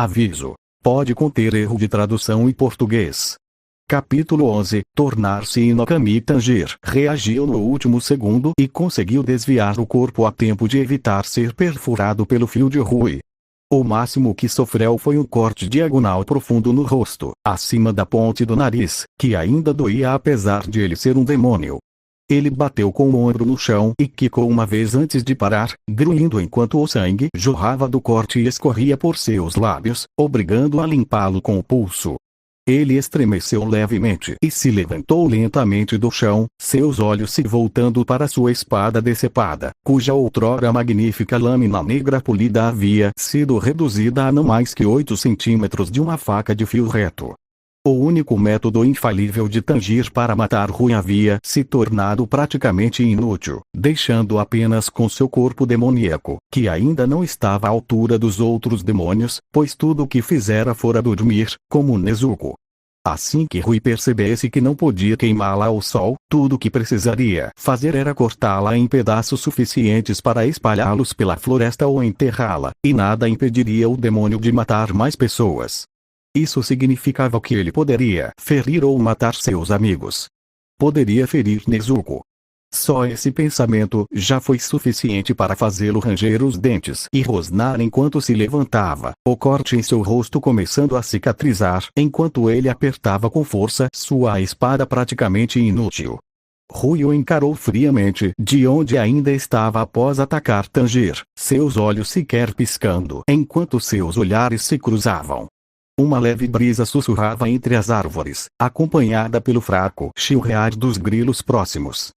Aviso: pode conter erro de tradução em português. Capítulo 11. Tornar-se Inokami. Tanjiro reagiu no último segundo e conseguiu desviar o corpo a tempo de evitar ser perfurado pelo fio de Rui. O máximo que sofreu foi um corte diagonal profundo no rosto, acima da ponte do nariz, que ainda doía apesar de ele ser um demônio. Ele bateu com o ombro no chão e quicou uma vez antes de parar, grunhindo enquanto o sangue jorrava do corte e escorria por seus lábios, obrigando-o a limpá-lo com o pulso. Ele estremeceu levemente e se levantou lentamente do chão, seus olhos se voltando para sua espada decepada, cuja outrora magnífica lâmina negra polida havia sido reduzida a não mais que 8 centímetros de uma faca de fio reto. O único método infalível de Tanjiro para matar Rui havia se tornado praticamente inútil, deixando apenas com seu corpo demoníaco, que ainda não estava à altura dos outros demônios, pois tudo o que fizera fora dormir, como Nezuko. Assim que Rui percebesse que não podia queimá-la ao sol, tudo o que precisaria fazer era cortá-la em pedaços suficientes para espalhá-los pela floresta ou enterrá-la, e nada impediria o demônio de matar mais pessoas. Isso significava que ele poderia ferir ou matar seus amigos. Poderia ferir Nezuko. Só esse pensamento já foi suficiente para fazê-lo ranger os dentes e rosnar enquanto se levantava, o corte em seu rosto começando a cicatrizar enquanto ele apertava com força sua espada praticamente inútil. Rui o encarou friamente de onde ainda estava após atacar Tanjiro, seus olhos sequer piscando enquanto seus olhares se cruzavam. Uma leve brisa sussurrava entre as árvores, acompanhada pelo fraco chilrear dos grilos próximos.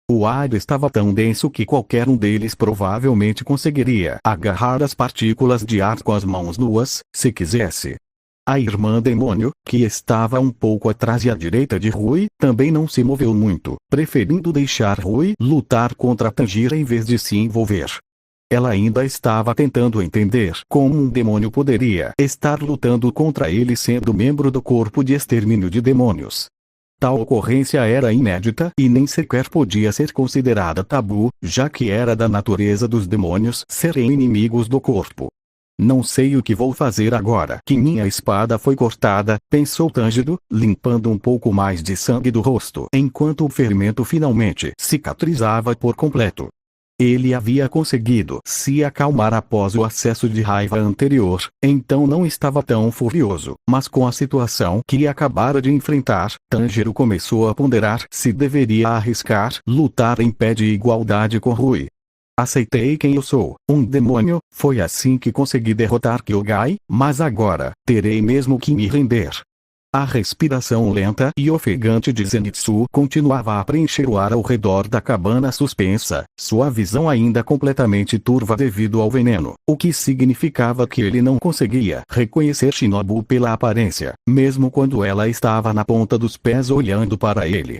O ar estava tão denso que qualquer um deles provavelmente conseguiria agarrar as partículas de ar com as mãos nuas, se quisesse. A irmã demônio, que estava um pouco atrás e à direita de Rui, também não se moveu muito, preferindo deixar Rui lutar contra Tanjiro em vez de se envolver. Ela ainda estava tentando entender como um demônio poderia estar lutando contra ele sendo membro do corpo de extermínio de demônios. Tal ocorrência era inédita e nem sequer podia ser considerada tabu, já que era da natureza dos demônios serem inimigos do corpo. Não sei o que vou fazer agora que minha espada foi cortada, pensou Tanjiro, limpando um pouco mais de sangue do rosto enquanto o ferimento finalmente cicatrizava por completo. Ele havia conseguido se acalmar após o acesso de raiva anterior, então não estava tão furioso, mas com a situação que acabara de enfrentar, Tanjiro começou a ponderar se deveria arriscar lutar em pé de igualdade com Rui. Aceitei quem eu sou, um demônio, foi assim que consegui derrotar Kyogai, mas agora, terei mesmo que me render. A respiração lenta e ofegante de Zenitsu continuava a preencher o ar ao redor da cabana suspensa, sua visão ainda completamente turva devido ao veneno, o que significava que ele não conseguia reconhecer Shinobu pela aparência, mesmo quando ela estava na ponta dos pés olhando para ele.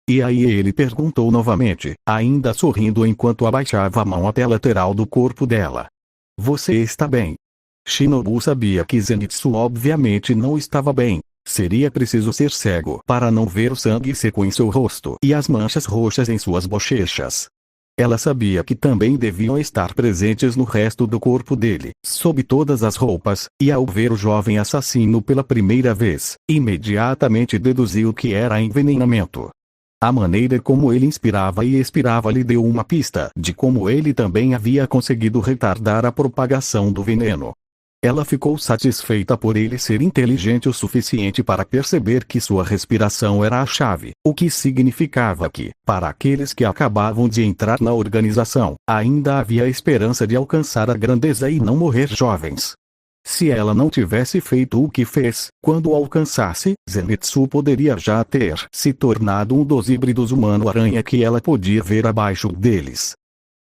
E aí ele perguntou novamente, ainda sorrindo enquanto abaixava a mão até a lateral do corpo dela. Você está bem? Shinobu sabia que Zenitsu obviamente não estava bem. Seria preciso ser cego para não ver o sangue seco em seu rosto e as manchas roxas em suas bochechas. Ela sabia que também deviam estar presentes no resto do corpo dele, sob todas as roupas, e ao ver o jovem assassino pela primeira vez, imediatamente deduziu que era envenenamento. A maneira como ele inspirava e expirava lhe deu uma pista de como ele também havia conseguido retardar a propagação do veneno. Ela ficou satisfeita por ele ser inteligente o suficiente para perceber que sua respiração era a chave, o que significava que, para aqueles que acabavam de entrar na organização, ainda havia esperança de alcançar a grandeza e não morrer jovens. Se ela não tivesse feito o que fez, quando o alcançasse, Zenitsu poderia já ter se tornado um dos híbridos humano-aranha que ela podia ver abaixo deles.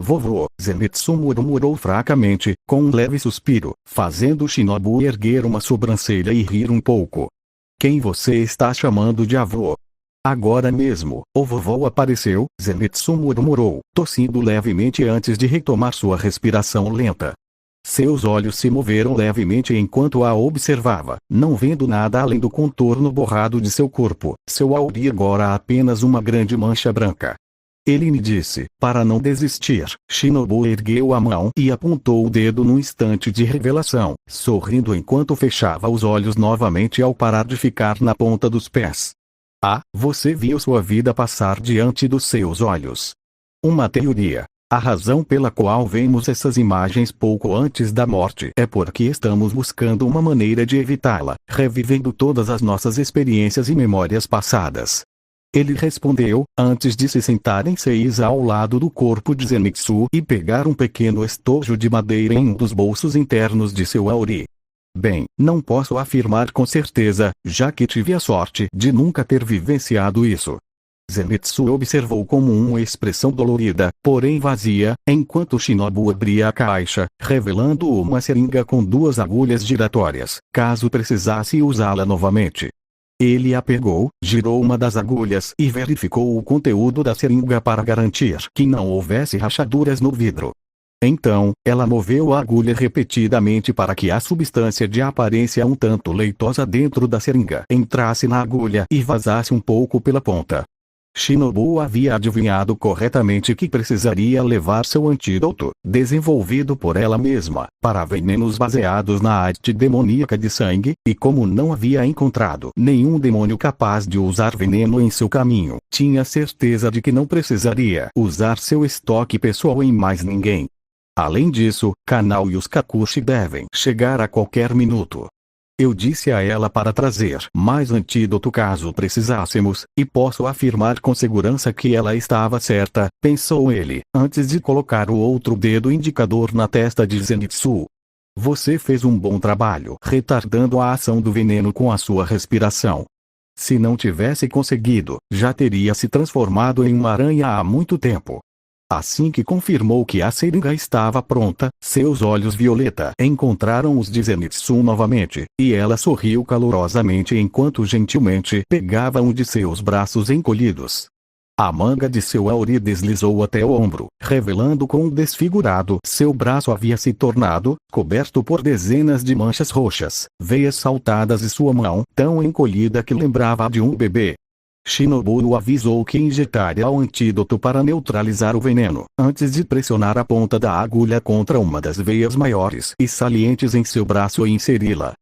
Vovô, Zenitsu murmurou fracamente, com um leve suspiro, fazendo Shinobu erguer uma sobrancelha e rir um pouco. Quem você está chamando de avô? Agora mesmo, o vovô apareceu, Zenitsu murmurou, tossindo levemente antes de retomar sua respiração lenta. Seus olhos se moveram levemente enquanto a observava, não vendo nada além do contorno borrado de seu corpo, seu auri agora apenas uma grande mancha branca. Ele me disse, para não desistir. Shinobu ergueu a mão e apontou o dedo num instante de revelação, sorrindo enquanto fechava os olhos novamente ao parar de ficar na ponta dos pés. Ah, você viu sua vida passar diante dos seus olhos. Uma teoria. A razão pela qual vemos essas imagens pouco antes da morte é porque estamos buscando uma maneira de evitá-la, revivendo todas as nossas experiências e memórias passadas. Ele respondeu, antes de se sentar em Seiza ao lado do corpo de Zenitsu e pegar um pequeno estojo de madeira em um dos bolsos internos de seu auri. Bem, não posso afirmar com certeza, já que tive a sorte de nunca ter vivenciado isso. Zenitsu observou como uma expressão dolorida, porém vazia, enquanto Shinobu abria a caixa, revelando uma seringa com 2 agulhas giratórias, caso precisasse usá-la novamente. Ele a pegou, girou uma das agulhas e verificou o conteúdo da seringa para garantir que não houvesse rachaduras no vidro. Então, ela moveu a agulha repetidamente para que a substância de aparência um tanto leitosa dentro da seringa entrasse na agulha e vazasse um pouco pela ponta. Shinobu havia adivinhado corretamente que precisaria levar seu antídoto, desenvolvido por ela mesma, para venenos baseados na arte demoníaca de sangue, e como não havia encontrado nenhum demônio capaz de usar veneno em seu caminho, tinha certeza de que não precisaria usar seu estoque pessoal em mais ninguém. Além disso, Kanao e os Kakushi devem chegar a qualquer minuto. Eu disse a ela para trazer mais antídoto caso precisássemos, e posso afirmar com segurança que ela estava certa, pensou ele, antes de colocar o outro dedo indicador na testa de Zenitsu. Você fez um bom trabalho retardando a ação do veneno com a sua respiração. Se não tivesse conseguido, já teria se transformado em uma aranha há muito tempo. Assim que confirmou que a seringa estava pronta, seus olhos violeta encontraram os de Zenitsu novamente, e ela sorriu calorosamente enquanto gentilmente pegava um de seus braços encolhidos. A manga de seu auri deslizou até o ombro, revelando quão desfigurado seu braço havia se tornado, coberto por dezenas de manchas roxas, veias saltadas e sua mão tão encolhida que lembrava a de um bebê. Shinobu o avisou que injetaria o antídoto para neutralizar o veneno, antes de pressionar a ponta da agulha contra uma das veias maiores e salientes em seu braço e inseri-la.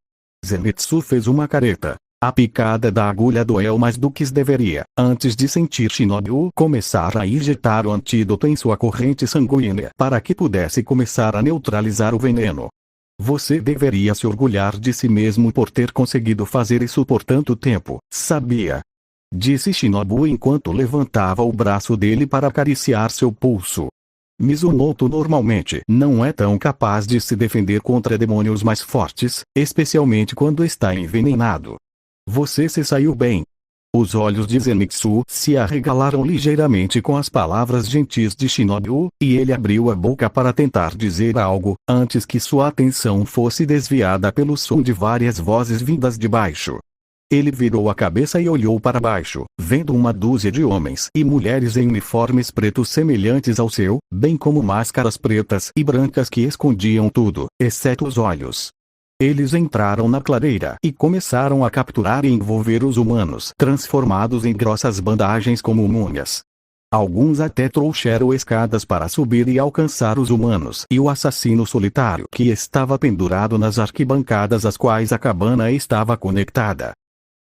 Zenitsu fez uma careta. A picada da agulha doeu mais do que deveria, antes de sentir Shinobu começar a injetar o antídoto em sua corrente sanguínea para que pudesse começar a neutralizar o veneno. Você deveria se orgulhar de si mesmo por ter conseguido fazer isso por tanto tempo, sabia? Disse Shinobu enquanto levantava o braço dele para acariciar seu pulso. Mizumoto normalmente não é tão capaz de se defender contra demônios mais fortes, especialmente quando está envenenado. Você se saiu bem. Os olhos de Zenitsu se arregalaram ligeiramente com as palavras gentis de Shinobu, e ele abriu a boca para tentar dizer algo, antes que sua atenção fosse desviada pelo som de várias vozes vindas de baixo. Ele virou a cabeça e olhou para baixo, vendo uma dúzia de homens e mulheres em uniformes pretos semelhantes ao seu, bem como máscaras pretas e brancas que escondiam tudo, exceto os olhos. Eles entraram na clareira e começaram a capturar e envolver os humanos, transformados em grossas bandagens como múmias. Alguns até trouxeram escadas para subir e alcançar os humanos e o assassino solitário que estava pendurado nas arquibancadas às quais a cabana estava conectada.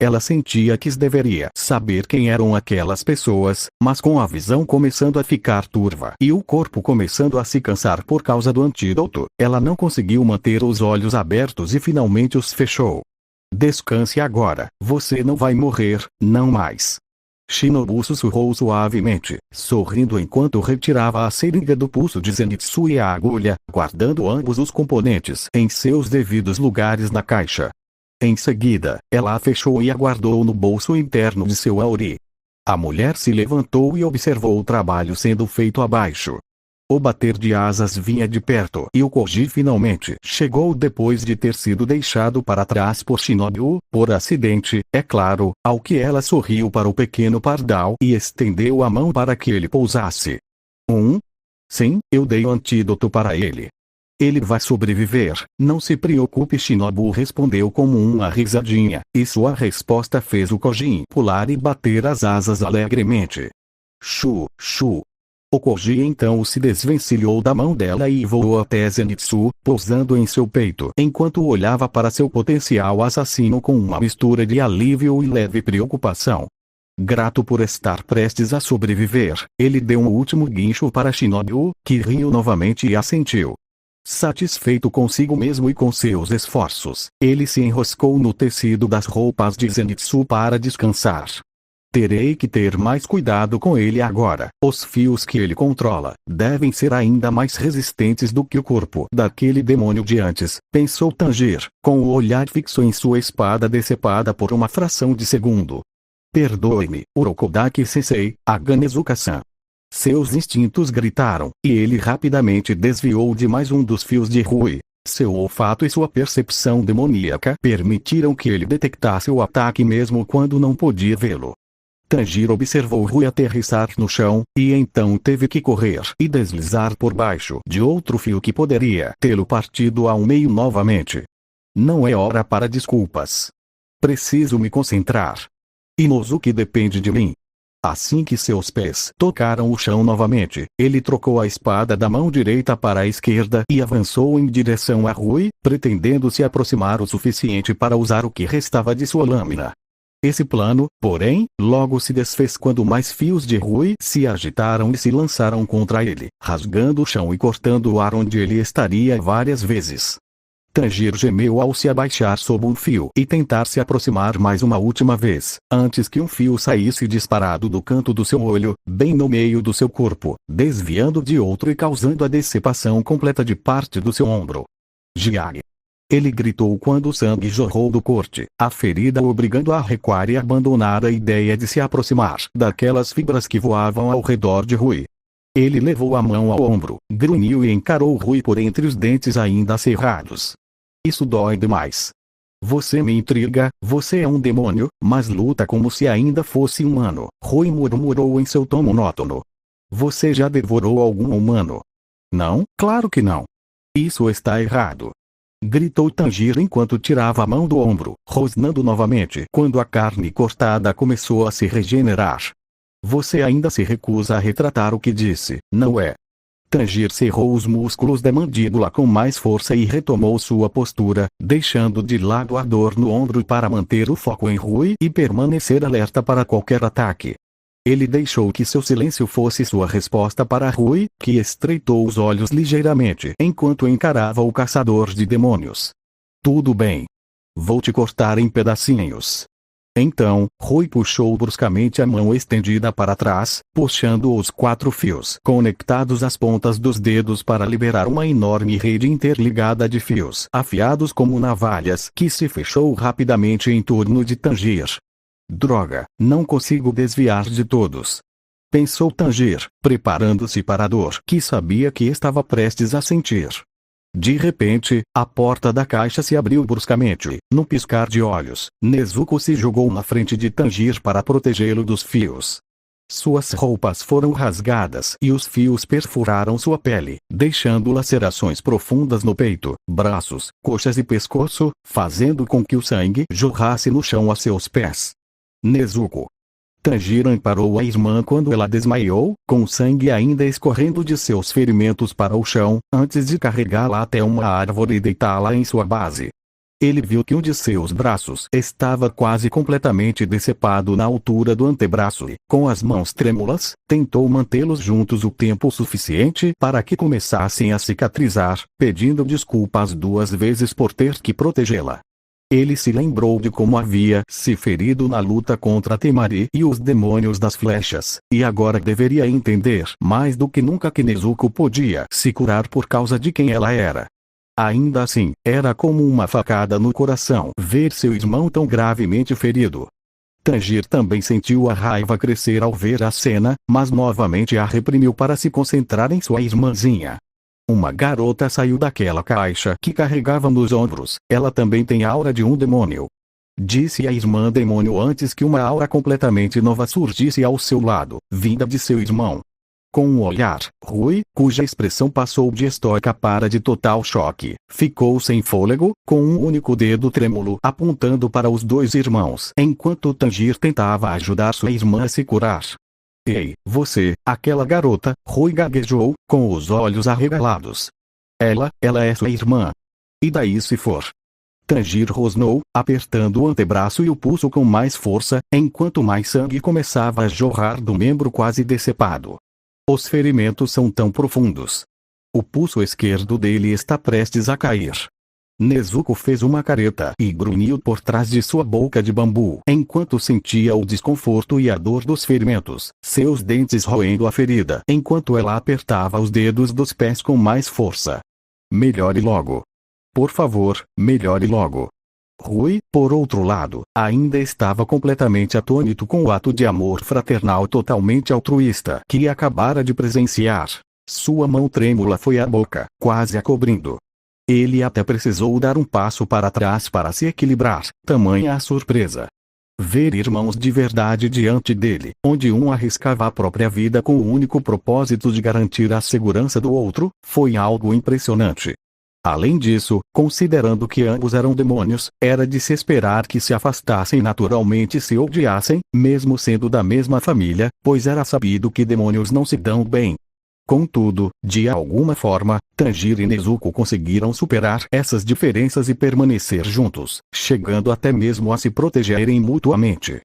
Ela sentia que deveria saber quem eram aquelas pessoas, mas com a visão começando a ficar turva e o corpo começando a se cansar por causa do antídoto, ela não conseguiu manter os olhos abertos e finalmente os fechou. Descanse agora, você não vai morrer, não mais. Shinobu sussurrou suavemente, sorrindo enquanto retirava a seringa do pulso de Zenitsu e a agulha, guardando ambos os componentes em seus devidos lugares na caixa. Em seguida, ela a fechou e a guardou no bolso interno de seu auri. A mulher se levantou e observou o trabalho sendo feito abaixo. O bater de asas vinha de perto e o Koji finalmente chegou depois de ter sido deixado para trás por Shinobu, por acidente, é claro, ao que ela sorriu para o pequeno pardal e estendeu a mão para que ele pousasse. Sim, eu dei o antídoto para ele. Ele vai sobreviver, não se preocupe, Shinobu respondeu com uma risadinha, e sua resposta fez o Kojin pular e bater as asas alegremente. Shu, O Koji então se desvencilhou da mão dela e voou até Zenitsu, pousando em seu peito enquanto olhava para seu potencial assassino com uma mistura de alívio e leve preocupação. Grato por estar prestes a sobreviver, ele deu um último guincho para Shinobu, que riu novamente e assentiu. Satisfeito consigo mesmo e com seus esforços, ele se enroscou no tecido das roupas de Zenitsu para descansar. Terei que ter mais cuidado com ele agora. Os fios que ele controla devem ser ainda mais resistentes do que o corpo daquele demônio de antes, pensou Tanjiro, com o olhar fixo em sua espada decepada por uma fração de segundo. Perdoe-me, Urokodaki-sensei, Aganezuka-san. Seus instintos gritaram, e ele rapidamente desviou de mais um dos fios de Rui. Seu olfato e sua percepção demoníaca permitiram que ele detectasse o ataque mesmo quando não podia vê-lo. Tanjiro observou Rui aterrissar no chão, e então teve que correr e deslizar por baixo de outro fio que poderia tê-lo partido ao meio novamente. Não é hora para desculpas. Preciso me concentrar. Inosuke depende de mim. Assim que seus pés tocaram o chão novamente, ele trocou a espada da mão direita para a esquerda e avançou em direção a Rui, pretendendo se aproximar o suficiente para usar o que restava de sua lâmina. Esse plano, porém, logo se desfez quando mais fios de Rui se agitaram e se lançaram contra ele, rasgando o chão e cortando o ar onde ele estaria várias vezes. Tanjiro gemeu ao se abaixar sob um fio e tentar se aproximar mais uma última vez, antes que um fio saísse disparado do canto do seu olho, bem no meio do seu corpo, desviando de outro e causando a decepação completa de parte do seu ombro. Jiage! Ele gritou quando o sangue jorrou do corte, a ferida o obrigando a recuar e abandonar a ideia de se aproximar daquelas fibras que voavam ao redor de Rui. Ele levou a mão ao ombro, grunhiu e encarou Rui por entre os dentes ainda cerrados. Isso dói demais. Você me intriga, você é um demônio, mas luta como se ainda fosse humano, Rui murmurou em seu tom monótono. Você já devorou algum humano? Não, claro que não. Isso está errado. Gritou Tanjiro enquanto tirava a mão do ombro, rosnando novamente quando a carne cortada começou a se regenerar. Você ainda se recusa a retratar o que disse, não é? Tanjiro cerrou os músculos da mandíbula com mais força e retomou sua postura, deixando de lado a dor no ombro para manter o foco em Rui e permanecer alerta para qualquer ataque. Ele deixou que seu silêncio fosse sua resposta para Rui, que estreitou os olhos ligeiramente enquanto encarava o caçador de demônios. Tudo bem. Vou te cortar em pedacinhos. Então, Rui puxou bruscamente a mão estendida para trás, puxando os 4 fios conectados às pontas dos dedos para liberar uma enorme rede interligada de fios afiados como navalhas que se fechou rapidamente em torno de Tanjiro. Droga, não consigo desviar de todos. Pensou Tanjiro, preparando-se para a dor que sabia que estava prestes a sentir. De repente, a porta da caixa se abriu bruscamente. Num piscar de olhos, Nezuko se jogou na frente de Tanjiro para protegê-lo dos fios. Suas roupas foram rasgadas e os fios perfuraram sua pele, deixando lacerações profundas no peito, braços, coxas e pescoço, fazendo com que o sangue jorrasse no chão a seus pés. Nezuko. Tanjiro amparou a irmã quando ela desmaiou, com o sangue ainda escorrendo de seus ferimentos para o chão, antes de carregá-la até uma árvore e deitá-la em sua base. Ele viu que um de seus braços estava quase completamente decepado na altura do antebraço e, com as mãos trêmulas, tentou mantê-los juntos o tempo suficiente para que começassem a cicatrizar, pedindo desculpas 2 vezes por ter que protegê-la. Ele se lembrou de como havia se ferido na luta contra Temari e os demônios das flechas, e agora deveria entender mais do que nunca que Nezuko podia se curar por causa de quem ela era. Ainda assim, era como uma facada no coração ver seu irmão tão gravemente ferido. Tanjiro também sentiu a raiva crescer ao ver a cena, mas novamente a reprimiu para se concentrar em sua irmãzinha. Uma garota saiu daquela caixa que carregava nos ombros. Ela também tem a aura de um demônio. Disse a irmã demônio antes que uma aura completamente nova surgisse ao seu lado, vinda de seu irmão. Com um olhar, Rui, cuja expressão passou de estoica para de total choque, ficou sem fôlego, com um único dedo trêmulo apontando para os 2 irmãos, enquanto Tanjiro tentava ajudar sua irmã a se curar. Ei, você, aquela garota, Rui gaguejou, com os olhos arregalados. Ela é sua irmã. E daí se for? Tanjiro rosnou, apertando o antebraço e o pulso com mais força, enquanto mais sangue começava a jorrar do membro quase decepado. Os ferimentos são tão profundos. O pulso esquerdo dele está prestes a cair. Nezuko fez uma careta e grunhiu por trás de sua boca de bambu, enquanto sentia o desconforto e a dor dos ferimentos, seus dentes roendo a ferida, enquanto ela apertava os dedos dos pés com mais força. Melhore logo. Por favor, melhore logo. Rui, por outro lado, ainda estava completamente atônito com o ato de amor fraternal totalmente altruísta que acabara de presenciar. Sua mão trêmula foi à boca, quase a cobrindo. Ele até precisou dar um passo para trás para se equilibrar, tamanha a surpresa. Ver irmãos de verdade diante dele, onde um arriscava a própria vida com o único propósito de garantir a segurança do outro, foi algo impressionante. Além disso, considerando que ambos eram demônios, era de se esperar que se afastassem naturalmente e se odiassem, mesmo sendo da mesma família, pois era sabido que demônios não se dão bem. Contudo, de alguma forma, Tanjiro e Nezuko conseguiram superar essas diferenças e permanecer juntos, chegando até mesmo a se protegerem mutuamente.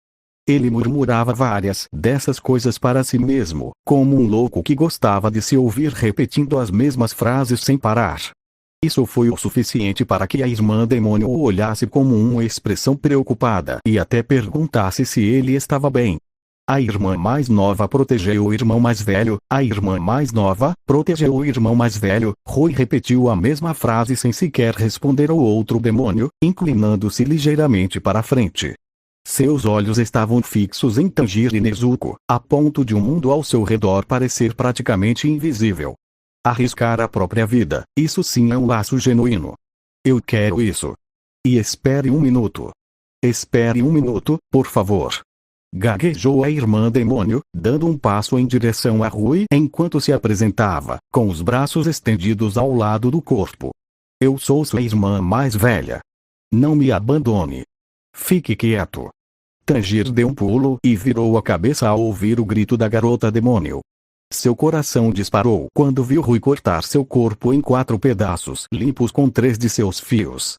Ele murmurava várias dessas coisas para si mesmo, como um louco que gostava de se ouvir repetindo as mesmas frases sem parar. Isso foi o suficiente para que a irmã demônio o olhasse com uma expressão preocupada e até perguntasse se ele estava bem. A irmã mais nova protegeu o irmão mais velho, a irmã mais nova protegeu o irmão mais velho. Rui repetiu a mesma frase sem sequer responder ao outro demônio, inclinando-se ligeiramente para a frente. Seus olhos estavam fixos em Tanjiro e Nezuko, a ponto de um mundo ao seu redor parecer praticamente invisível. Arriscar a própria vida, isso sim é um laço genuíno. Eu quero isso. E espere um minuto. Espere um minuto, por favor. Gaguejou a irmã demônio, dando um passo em direção a Rui enquanto se apresentava, com os braços estendidos ao lado do corpo. Eu sou sua irmã mais velha. Não me abandone. Fique quieto. Tanjiro deu um pulo e virou a cabeça ao ouvir o grito da garota demônio. Seu coração disparou quando viu Rui cortar seu corpo em 4 pedaços limpos com 3 de seus fios.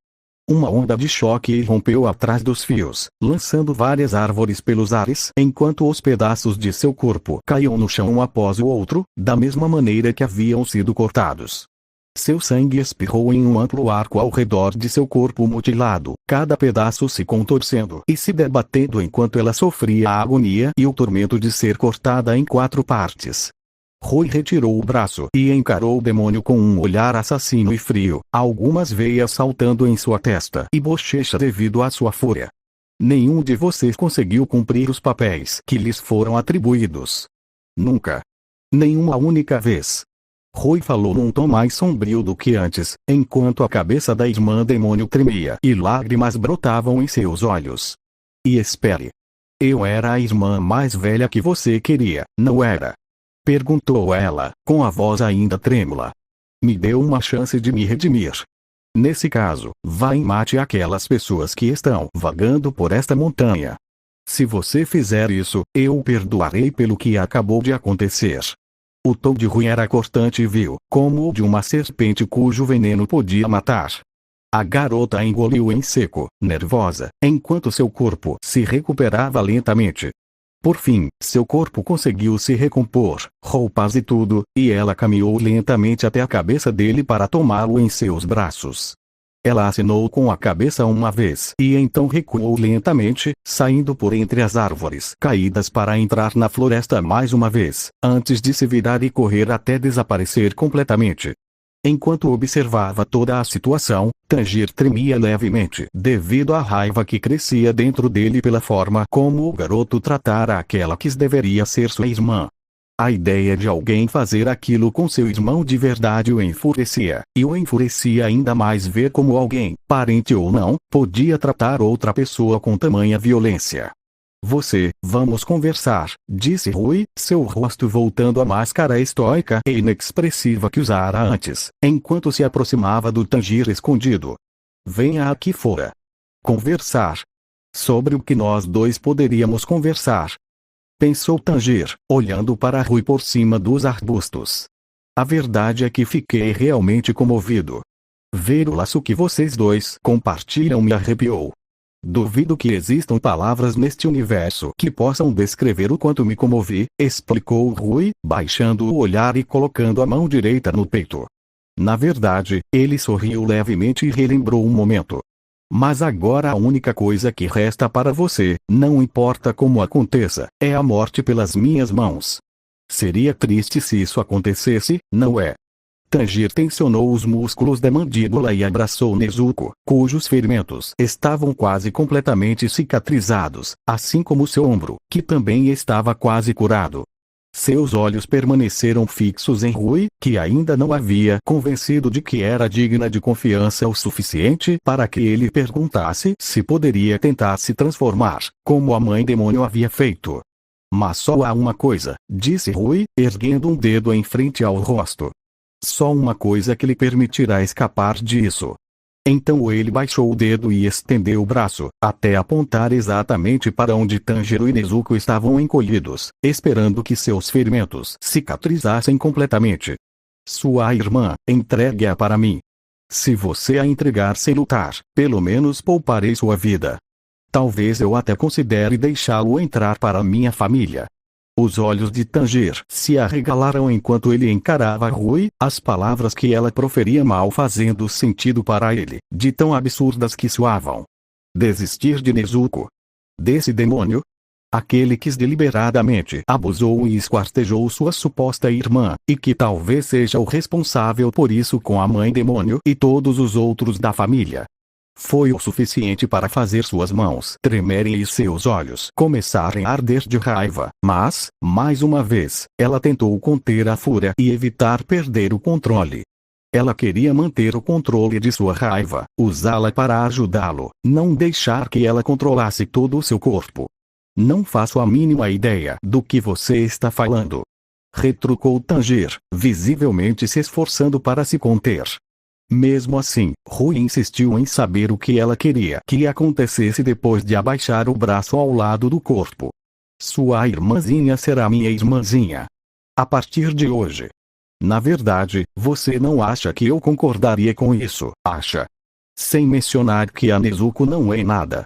Uma onda de choque irrompeu atrás dos fios, lançando várias árvores pelos ares, enquanto os pedaços de seu corpo caíam no chão um após o outro, da mesma maneira que haviam sido cortados. Seu sangue espirrou em um amplo arco ao redor de seu corpo mutilado, cada pedaço se contorcendo e se debatendo enquanto ela sofria a agonia e o tormento de ser cortada em 4 partes. Rui retirou o braço e encarou o demônio com um olhar assassino e frio, algumas veias saltando em sua testa e bochecha devido à sua fúria. Nenhum de vocês conseguiu cumprir os papéis que lhes foram atribuídos. Nunca. Nenhuma única vez. Rui falou num tom mais sombrio do que antes, enquanto a cabeça da irmã demônio tremia e lágrimas brotavam em seus olhos. E espere. Eu era a irmã mais velha que você queria, não era? Perguntou ela, com a voz ainda trêmula. Me deu uma chance de me redimir. Nesse caso, vá e mate aquelas pessoas que estão vagando por esta montanha. Se você fizer isso, eu o perdoarei pelo que acabou de acontecer. O tom de Rui era cortante e vil, como o de uma serpente cujo veneno podia matar. A garota engoliu em seco, nervosa, enquanto seu corpo se recuperava lentamente. Por fim, seu corpo conseguiu se recompor, roupas e tudo, e ela caminhou lentamente até a cabeça dele para tomá-lo em seus braços. Ela acenou com a cabeça uma vez e então recuou lentamente, saindo por entre as árvores caídas para entrar na floresta mais uma vez, antes de se virar e correr até desaparecer completamente. Enquanto observava toda a situação, Tanjiro tremia levemente devido à raiva que crescia dentro dele pela forma como o garoto tratara aquela que deveria ser sua irmã. A ideia de alguém fazer aquilo com seu irmão de verdade o enfurecia, e o enfurecia ainda mais ver como alguém, parente ou não, podia tratar outra pessoa com tamanha violência. Vamos conversar, disse Rui, seu rosto voltando à máscara estoica e inexpressiva que usara antes, enquanto se aproximava do Tanjiro escondido. Venha aqui fora. Conversar. Sobre o que nós dois poderíamos conversar. Pensou Tanjiro, olhando para Rui por cima dos arbustos. A verdade é que fiquei realmente comovido. Ver o laço que vocês dois compartilham me arrepiou. Duvido que existam palavras neste universo que possam descrever o quanto me comovi, explicou Rui, baixando o olhar e colocando a mão direita no peito. Na verdade, ele sorriu levemente e relembrou um momento. Mas agora a única coisa que resta para você, não importa como aconteça, é a morte pelas minhas mãos. Seria triste se isso acontecesse, não é? Tanjiro tensionou os músculos da mandíbula e abraçou Nezuko, cujos ferimentos estavam quase completamente cicatrizados, assim como seu ombro, que também estava quase curado. Seus olhos permaneceram fixos em Rui, que ainda não havia convencido de que era digna de confiança o suficiente para que ele perguntasse se poderia tentar se transformar, como a mãe demônio havia feito. Mas só há uma coisa, disse Rui, erguendo um dedo em frente ao rosto. Só uma coisa que lhe permitirá escapar disso. Então ele baixou o dedo e estendeu o braço, até apontar exatamente para onde Tanjiro e Nezuko estavam encolhidos, esperando que seus ferimentos cicatrizassem completamente. Sua irmã, entregue-a para mim. Se você a entregar sem lutar, pelo menos pouparei sua vida. Talvez eu até considere deixá-lo entrar para minha família. Os olhos de Tanjiro se arregalaram enquanto ele encarava Rui, as palavras que ela proferia mal fazendo sentido para ele, de tão absurdas que soavam. Desistir de Nezuko? Desse demônio? Aquele que deliberadamente abusou e esquartejou sua suposta irmã, e que talvez seja o responsável por isso com a mãe demônio e todos os outros da família. Foi o suficiente para fazer suas mãos tremerem e seus olhos começarem a arder de raiva, mas, mais uma vez, ela tentou conter a fúria e evitar perder o controle. Ela queria manter o controle de sua raiva, usá-la para ajudá-lo, não deixar que ela controlasse todo o seu corpo. Não faço a mínima ideia do que você está falando. Retrucou Tanjiro, visivelmente se esforçando para se conter. Mesmo assim, Rui insistiu em saber o que ela queria que acontecesse depois de abaixar o braço ao lado do corpo. Sua irmãzinha será minha irmãzinha. A partir de hoje. Na verdade, você não acha que eu concordaria com isso, acha? Sem mencionar que a Nezuko não é nada.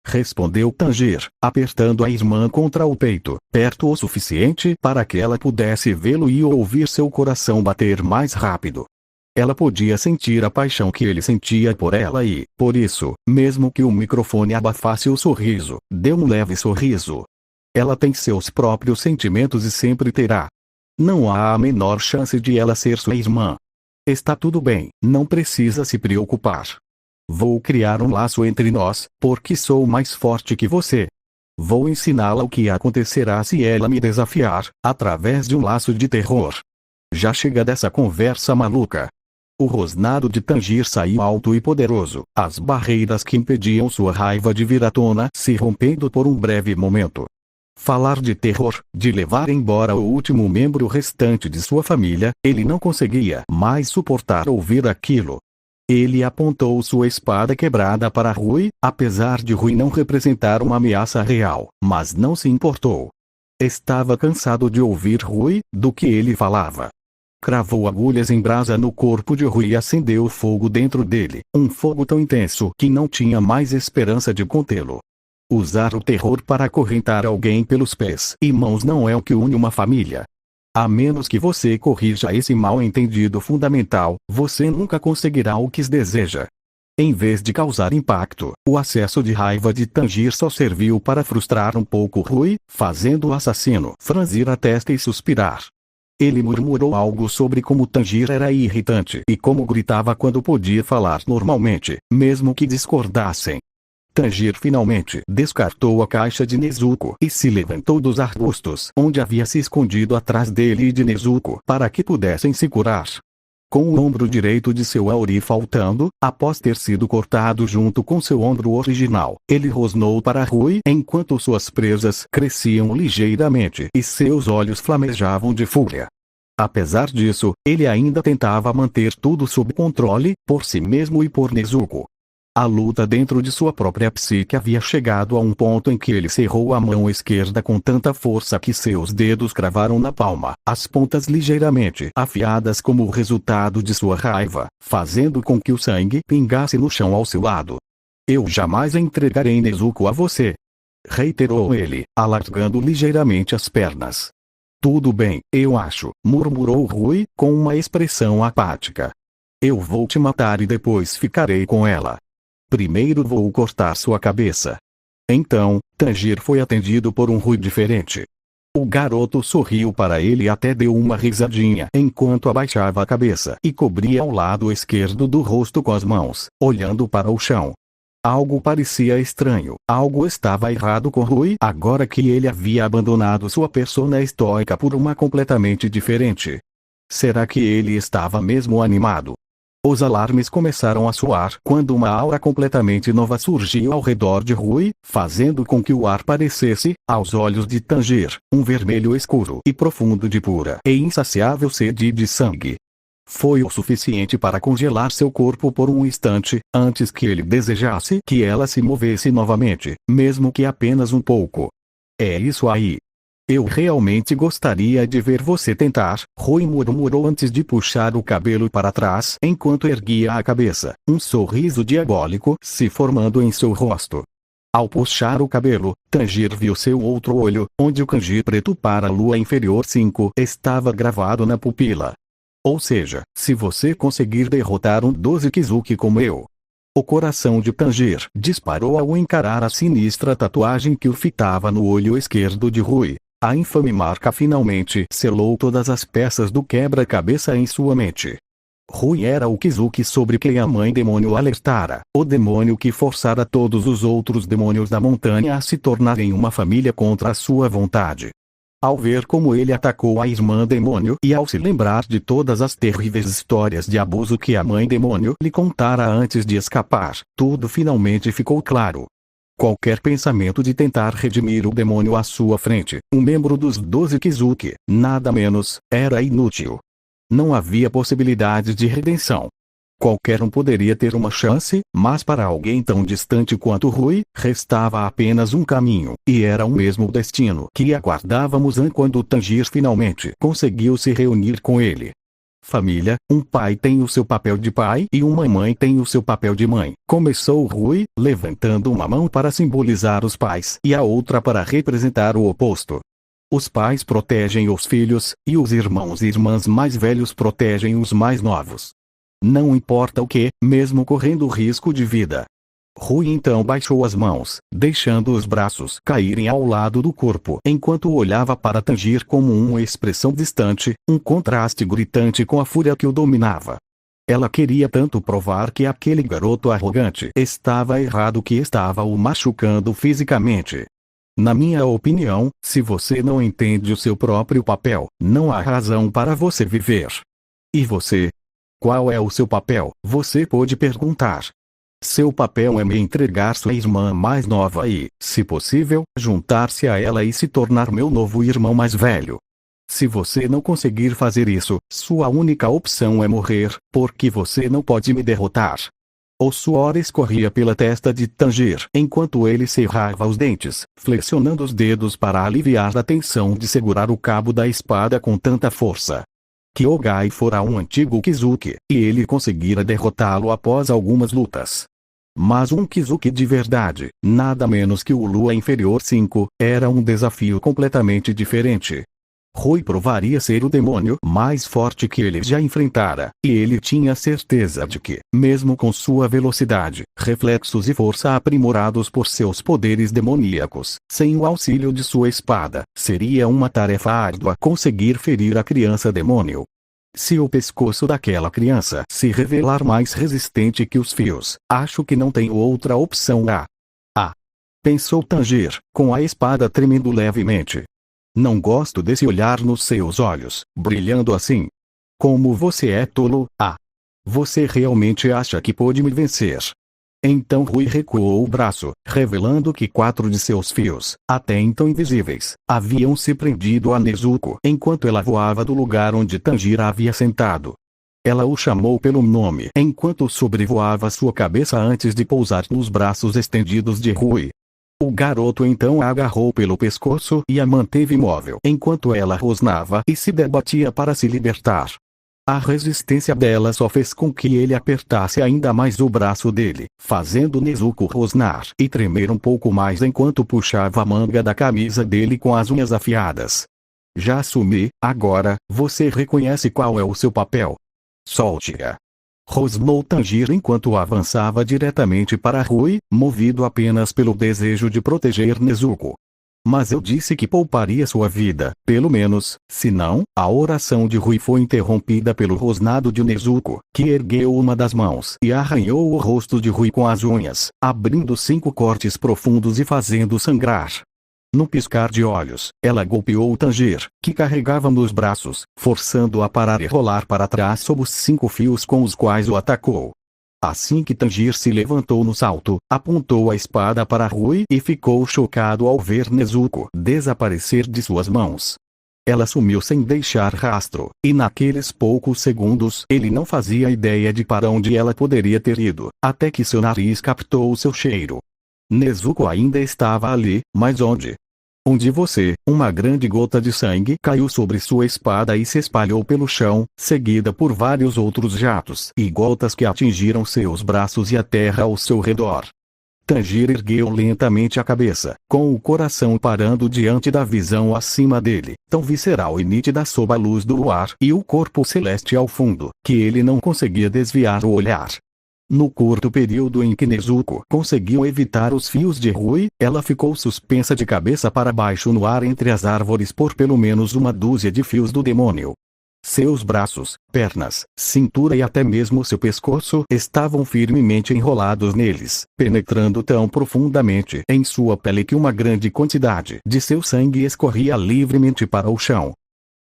Respondeu Tanjiro, apertando a irmã contra o peito, perto o suficiente para que ela pudesse vê-lo e ouvir seu coração bater mais rápido. Ela podia sentir a paixão que ele sentia por ela e, por isso, mesmo que o microfone abafasse o sorriso, deu um leve sorriso. Ela tem seus próprios sentimentos e sempre terá. Não há a menor chance de ela ser sua irmã. Está tudo bem, não precisa se preocupar. Vou criar um laço entre nós, porque sou mais forte que você. Vou ensiná-la o que acontecerá se ela me desafiar, através de um laço de terror. Já chega dessa conversa maluca. O rosnado de Tanjiro saiu alto e poderoso, as barreiras que impediam sua raiva de vir à tona se rompendo por um breve momento. Falar de terror, de levar embora o último membro restante de sua família, ele não conseguia mais suportar ouvir aquilo. Ele apontou sua espada quebrada para Rui, apesar de Rui não representar uma ameaça real, mas não se importou. Estava cansado de ouvir Rui, do que ele falava. Cravou agulhas em brasa no corpo de Rui e acendeu o fogo dentro dele, um fogo tão intenso que não tinha mais esperança de contê-lo. Usar o terror para acorrentar alguém pelos pés e mãos não é o que une uma família. A menos que você corrija esse mal-entendido fundamental, você nunca conseguirá o que deseja. Em vez de causar impacto, o acesso de raiva de Tanjiro só serviu para frustrar um pouco Rui, fazendo o assassino franzir a testa e suspirar. Ele murmurou algo sobre como Tanjiro era irritante e como gritava quando podia falar normalmente, mesmo que discordassem. Tanjiro finalmente descartou a caixa de Nezuko e se levantou dos arbustos onde havia se escondido atrás dele e de Nezuko para que pudessem se curar. Com o ombro direito de seu Auri faltando, após ter sido cortado junto com seu ombro original, ele rosnou para Rui enquanto suas presas cresciam ligeiramente e seus olhos flamejavam de fúria. Apesar disso, ele ainda tentava manter tudo sob controle, por si mesmo e por Nezuko. A luta dentro de sua própria psique havia chegado a um ponto em que ele cerrou a mão esquerda com tanta força que seus dedos cravaram na palma, as pontas ligeiramente afiadas como resultado de sua raiva, fazendo com que o sangue pingasse no chão ao seu lado. Eu jamais entregarei Nezuko a você, reiterou ele, alargando ligeiramente as pernas. Tudo bem, eu acho, murmurou Rui, com uma expressão apática. Eu vou te matar e depois ficarei com ela. Primeiro vou cortar sua cabeça. Então, Tanjiro foi atendido por um Rui diferente. O garoto sorriu para ele e até deu uma risadinha enquanto abaixava a cabeça e cobria o lado esquerdo do rosto com as mãos, olhando para o chão. Algo parecia estranho, algo estava errado com Rui agora que ele havia abandonado sua persona estoica por uma completamente diferente. Será que ele estava mesmo animado? Os alarmes começaram a soar quando uma aura completamente nova surgiu ao redor de Rui, fazendo com que o ar parecesse, aos olhos de Tanjiro, um vermelho escuro e profundo de pura e insaciável sede de sangue. Foi o suficiente para congelar seu corpo por um instante, antes que ele desejasse que ela se movesse novamente, mesmo que apenas um pouco. É isso aí. Eu realmente gostaria de ver você tentar, Rui murmurou antes de puxar o cabelo para trás enquanto erguia a cabeça, um sorriso diabólico se formando em seu rosto. Ao puxar o cabelo, Tanjiro viu seu outro olho, onde o kanji preto para a lua inferior 5 estava gravado na pupila. Ou seja, se você conseguir derrotar um 12 Kizuki como eu. O coração de Tanjiro disparou ao encarar a sinistra tatuagem que o fitava no olho esquerdo de Rui. A infame marca finalmente selou todas as peças do quebra-cabeça em sua mente. Rui era o Kizuki sobre quem a mãe demônio alertara, o demônio que forçara todos os outros demônios da montanha a se tornarem uma família contra a sua vontade. Ao ver como ele atacou a irmã demônio e ao se lembrar de todas as terríveis histórias de abuso que a mãe demônio lhe contara antes de escapar, tudo finalmente ficou claro. Qualquer pensamento de tentar redimir o demônio à sua frente, um membro dos 12 Kizuki, nada menos, era inútil. Não havia possibilidade de redenção. Qualquer um poderia ter uma chance, mas para alguém tão distante quanto Rui, restava apenas um caminho, e era o mesmo destino que aguardávamos quando Tanjiro finalmente conseguiu se reunir com ele. Família, um pai tem o seu papel de pai e uma mãe tem o seu papel de mãe, começou Rui, levantando uma mão para simbolizar os pais e a outra para representar o oposto. Os pais protegem os filhos, e os irmãos e irmãs mais velhos protegem os mais novos. Não importa o que, mesmo correndo risco de vida. Rui então baixou as mãos, deixando os braços caírem ao lado do corpo enquanto olhava para Tanjiro como uma expressão distante, um contraste gritante com a fúria que o dominava. Ela queria tanto provar que aquele garoto arrogante estava errado que estava o machucando fisicamente. Na minha opinião, se você não entende o seu próprio papel, não há razão para você viver. E você? Qual é o seu papel? Você pode perguntar. Seu papel é me entregar sua irmã mais nova e, se possível, juntar-se a ela e se tornar meu novo irmão mais velho. Se você não conseguir fazer isso, sua única opção é morrer, porque você não pode me derrotar. O suor escorria pela testa de Tanjiro enquanto ele cerrava os dentes, flexionando os dedos para aliviar a tensão de segurar o cabo da espada com tanta força. Kyogai fora um antigo Kizuki, e ele conseguira derrotá-lo após algumas lutas. Mas um Kizuki de verdade, nada menos que o Lua Inferior 5, era um desafio completamente diferente. Rui provaria ser o demônio mais forte que ele já enfrentara, e ele tinha certeza de que, mesmo com sua velocidade, reflexos e força aprimorados por seus poderes demoníacos, sem o auxílio de sua espada, seria uma tarefa árdua conseguir ferir a criança demônio. Se o pescoço daquela criança se revelar mais resistente que os fios, acho que não tenho outra opção. Pensou Tanjiro, com a espada tremendo levemente. Não gosto desse olhar nos seus olhos, brilhando assim. Como você é tolo, Você realmente acha que pode me vencer? Então Rui recuou o braço, revelando que 4 de seus fios, até então invisíveis, haviam se prendido a Nezuko enquanto ela voava do lugar onde Tanjiro havia sentado. Ela o chamou pelo nome enquanto sobrevoava sua cabeça antes de pousar nos braços estendidos de Rui. O garoto então a agarrou pelo pescoço e a manteve imóvel enquanto ela rosnava e se debatia para se libertar. A resistência dela só fez com que ele apertasse ainda mais o braço dele, fazendo Nezuko rosnar e tremer um pouco mais enquanto puxava a manga da camisa dele com as unhas afiadas. Já assumi, agora, você reconhece qual é o seu papel. Solte-a. Rosnou Tanjiro enquanto avançava diretamente para Rui, movido apenas pelo desejo de proteger Nezuko. Mas eu disse que pouparia sua vida, pelo menos, senão, a oração de Rui foi interrompida pelo rosnado de Nezuko, que ergueu uma das mãos e arranhou o rosto de Rui com as unhas, abrindo 5 cortes profundos e fazendo sangrar. No piscar de olhos, ela golpeou Tanjiro, que carregava nos braços, forçando-o a parar e rolar para trás sob os 5 fios com os quais o atacou. Assim que Tanjiro se levantou no salto, apontou a espada para Rui e ficou chocado ao ver Nezuko desaparecer de suas mãos. Ela sumiu sem deixar rastro, e naqueles poucos segundos ele não fazia ideia de para onde ela poderia ter ido, até que seu nariz captou o seu cheiro. Nezuko ainda estava ali, mas onde? Onde você, uma grande gota de sangue caiu sobre sua espada e se espalhou pelo chão, seguida por vários outros jatos e gotas que atingiram seus braços e a terra ao seu redor. Tanjiro ergueu lentamente a cabeça, com o coração parando diante da visão acima dele, tão visceral e nítida sob a luz do luar e o corpo celeste ao fundo, que ele não conseguia desviar o olhar. No curto período em que Nezuko conseguiu evitar os fios de Rui, ela ficou suspensa de cabeça para baixo no ar entre as árvores por pelo menos uma dúzia de fios do demônio. Seus braços, pernas, cintura e até mesmo seu pescoço estavam firmemente enrolados neles, penetrando tão profundamente em sua pele que uma grande quantidade de seu sangue escorria livremente para o chão.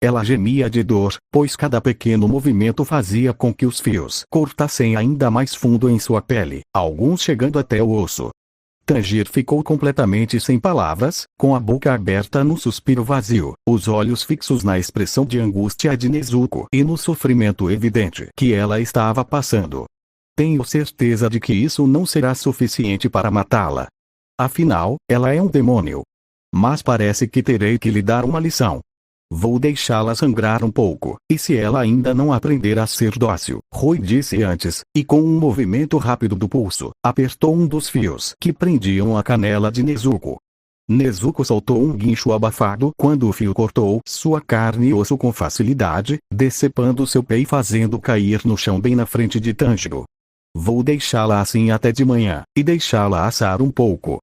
Ela gemia de dor, pois cada pequeno movimento fazia com que os fios cortassem ainda mais fundo em sua pele, alguns chegando até o osso. Tanjiro ficou completamente sem palavras, com a boca aberta num suspiro vazio, os olhos fixos na expressão de angústia de Nezuko e no sofrimento evidente que ela estava passando. Tenho certeza de que isso não será suficiente para matá-la. Afinal, ela é um demônio. Mas parece que terei que lhe dar uma lição. Vou deixá-la sangrar um pouco, e se ela ainda não aprender a ser dócil, Rui disse antes, e com um movimento rápido do pulso, apertou um dos fios que prendiam a canela de Nezuko. Nezuko soltou um guincho abafado quando o fio cortou sua carne e osso com facilidade, decepando seu pé e fazendo cair no chão bem na frente de Tanjiro. Vou deixá-la assim até de manhã, e deixá-la assar um pouco.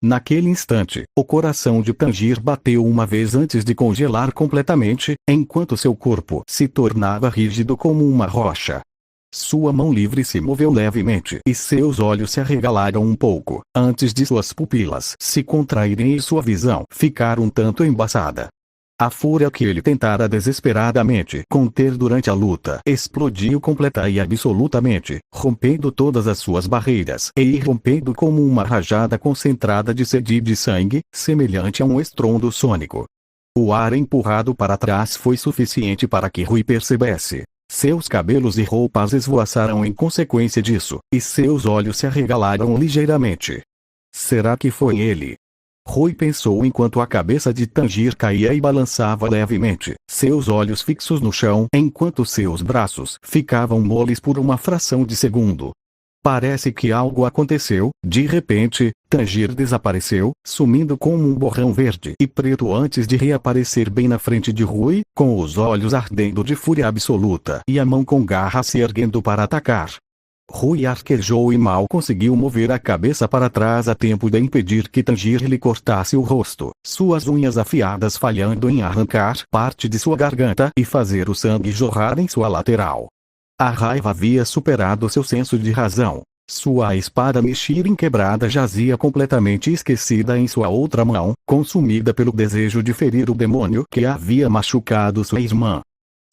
Naquele instante, o coração de Tanjiro bateu uma vez antes de congelar completamente, enquanto seu corpo se tornava rígido como uma rocha. Sua mão livre se moveu levemente e seus olhos se arregalaram um pouco, antes de suas pupilas se contraírem e sua visão ficar um tanto embaçada. A fúria que ele tentara desesperadamente conter durante a luta explodiu completa e absolutamente, rompendo todas as suas barreiras e irrompendo como uma rajada concentrada de sede e de sangue, semelhante a um estrondo sônico. O ar empurrado para trás foi suficiente para que Rui percebesse. Seus cabelos e roupas esvoaçaram em consequência disso, e seus olhos se arregalaram ligeiramente. Será que foi ele? Rui pensou enquanto a cabeça de Tanjiro caía e balançava levemente, seus olhos fixos no chão, enquanto seus braços ficavam moles por uma fração de segundo. Parece que algo aconteceu. De repente, Tanjiro desapareceu, sumindo como um borrão verde e preto antes de reaparecer bem na frente de Rui, com os olhos ardendo de fúria absoluta e a mão com garra se erguendo para atacar. Rui arquejou e mal conseguiu mover a cabeça para trás a tempo de impedir que Tanjiro lhe cortasse o rosto, suas unhas afiadas falhando em arrancar parte de sua garganta e fazer o sangue jorrar em sua lateral. A raiva havia superado seu senso de razão. Sua espada Nichiren quebrada jazia completamente esquecida em sua outra mão, consumida pelo desejo de ferir o demônio que havia machucado sua irmã.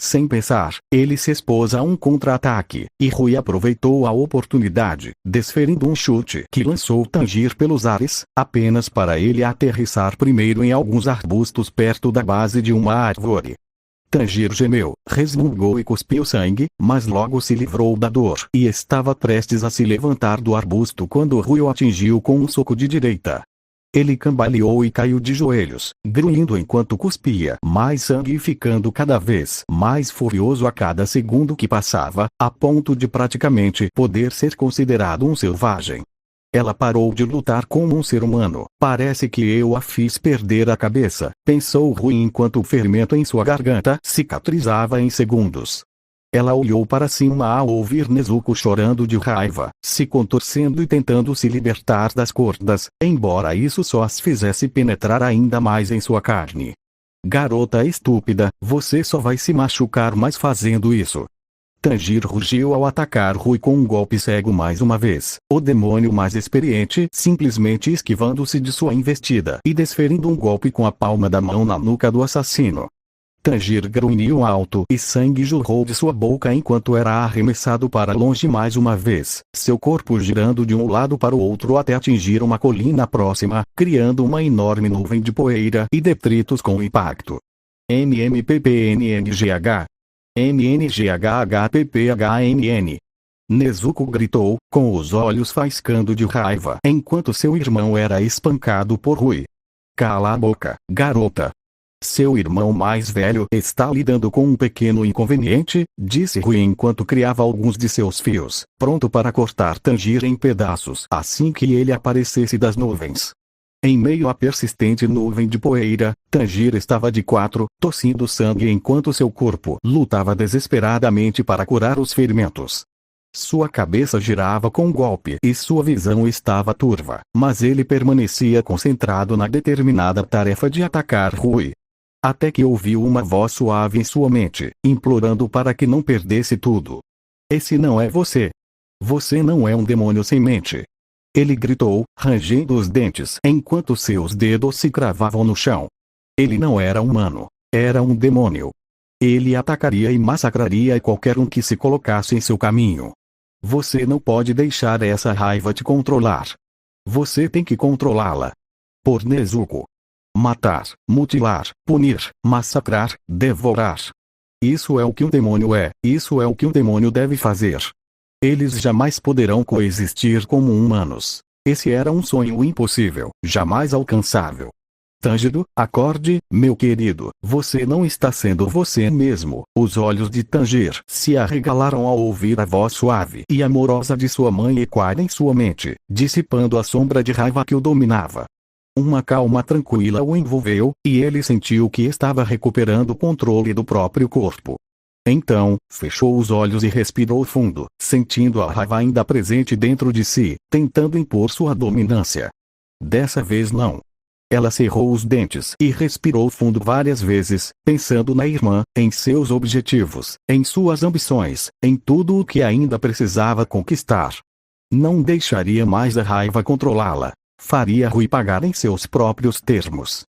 Sem pensar, ele se expôs a um contra-ataque, e Rui aproveitou a oportunidade, desferindo um chute que lançou Tanjiro pelos ares, apenas para ele aterrissar primeiro em alguns arbustos perto da base de uma árvore. Tanjiro gemeu, resmungou e cuspiu sangue, mas logo se livrou da dor e estava prestes a se levantar do arbusto quando Rui o atingiu com um soco de direita. Ele cambaleou e caiu de joelhos, grunhindo enquanto cuspia mais sangue e ficando cada vez mais furioso a cada segundo que passava, a ponto de praticamente poder ser considerado um selvagem. Ela parou de lutar como um ser humano. Parece que eu a fiz perder a cabeça, pensou Rui enquanto o ferimento em sua garganta cicatrizava em segundos. Ela olhou para cima ao ouvir Nezuko chorando de raiva, se contorcendo e tentando se libertar das cordas, embora isso só as fizesse penetrar ainda mais em sua carne. Garota estúpida, você só vai se machucar mais fazendo isso. Tanjiro rugiu ao atacar Rui com um golpe cego mais uma vez, o demônio mais experiente simplesmente esquivando-se de sua investida e desferindo um golpe com a palma da mão na nuca do assassino. Tanjiro grunhiu alto e sangue jorrou de sua boca enquanto era arremessado para longe mais uma vez, seu corpo girando de um lado para o outro até atingir uma colina próxima, criando uma enorme nuvem de poeira e detritos com o impacto. MMPPNNGH MNGHHPPHNN. Nezuko gritou, com os olhos faiscando de raiva enquanto seu irmão era espancado por Rui. Cala a boca, garota. Seu irmão mais velho está lidando com um pequeno inconveniente, disse Rui enquanto criava alguns de seus fios, pronto para cortar Tanjiro em pedaços assim que ele aparecesse das nuvens. Em meio à persistente nuvem de poeira, Tanjiro estava de quatro, tossindo sangue enquanto seu corpo lutava desesperadamente para curar os ferimentos. Sua cabeça girava com o golpe e sua visão estava turva, mas ele permanecia concentrado na determinada tarefa de atacar Rui. Até que ouviu uma voz suave em sua mente, implorando para que não perdesse tudo. Esse não é você. Você não é um demônio sem mente. Ele gritou, rangendo os dentes enquanto seus dedos se cravavam no chão. Ele não era humano. Era um demônio. Ele atacaria e massacraria qualquer um que se colocasse em seu caminho. Você não pode deixar essa raiva te controlar. Você tem que controlá-la. Por Nezuko. Matar, mutilar, punir, massacrar, devorar. Isso é o que um demônio é, isso é o que um demônio deve fazer. Eles jamais poderão coexistir como humanos. Esse era um sonho impossível, jamais alcançável. Tanjiro, acorde, meu querido, você não está sendo você mesmo. Os olhos de Tanjiro se arregalaram ao ouvir a voz suave e amorosa de sua mãe ecoar em sua mente, dissipando a sombra de raiva que o dominava. Uma calma tranquila o envolveu, e ele sentiu que estava recuperando o controle do próprio corpo. Então, fechou os olhos e respirou fundo, sentindo a raiva ainda presente dentro de si, tentando impor sua dominância. Dessa vez não. Ela cerrou os dentes e respirou fundo várias vezes, pensando na irmã, em seus objetivos, em suas ambições, em tudo o que ainda precisava conquistar. Não deixaria mais a raiva controlá-la. Faria Rui pagar em seus próprios termos.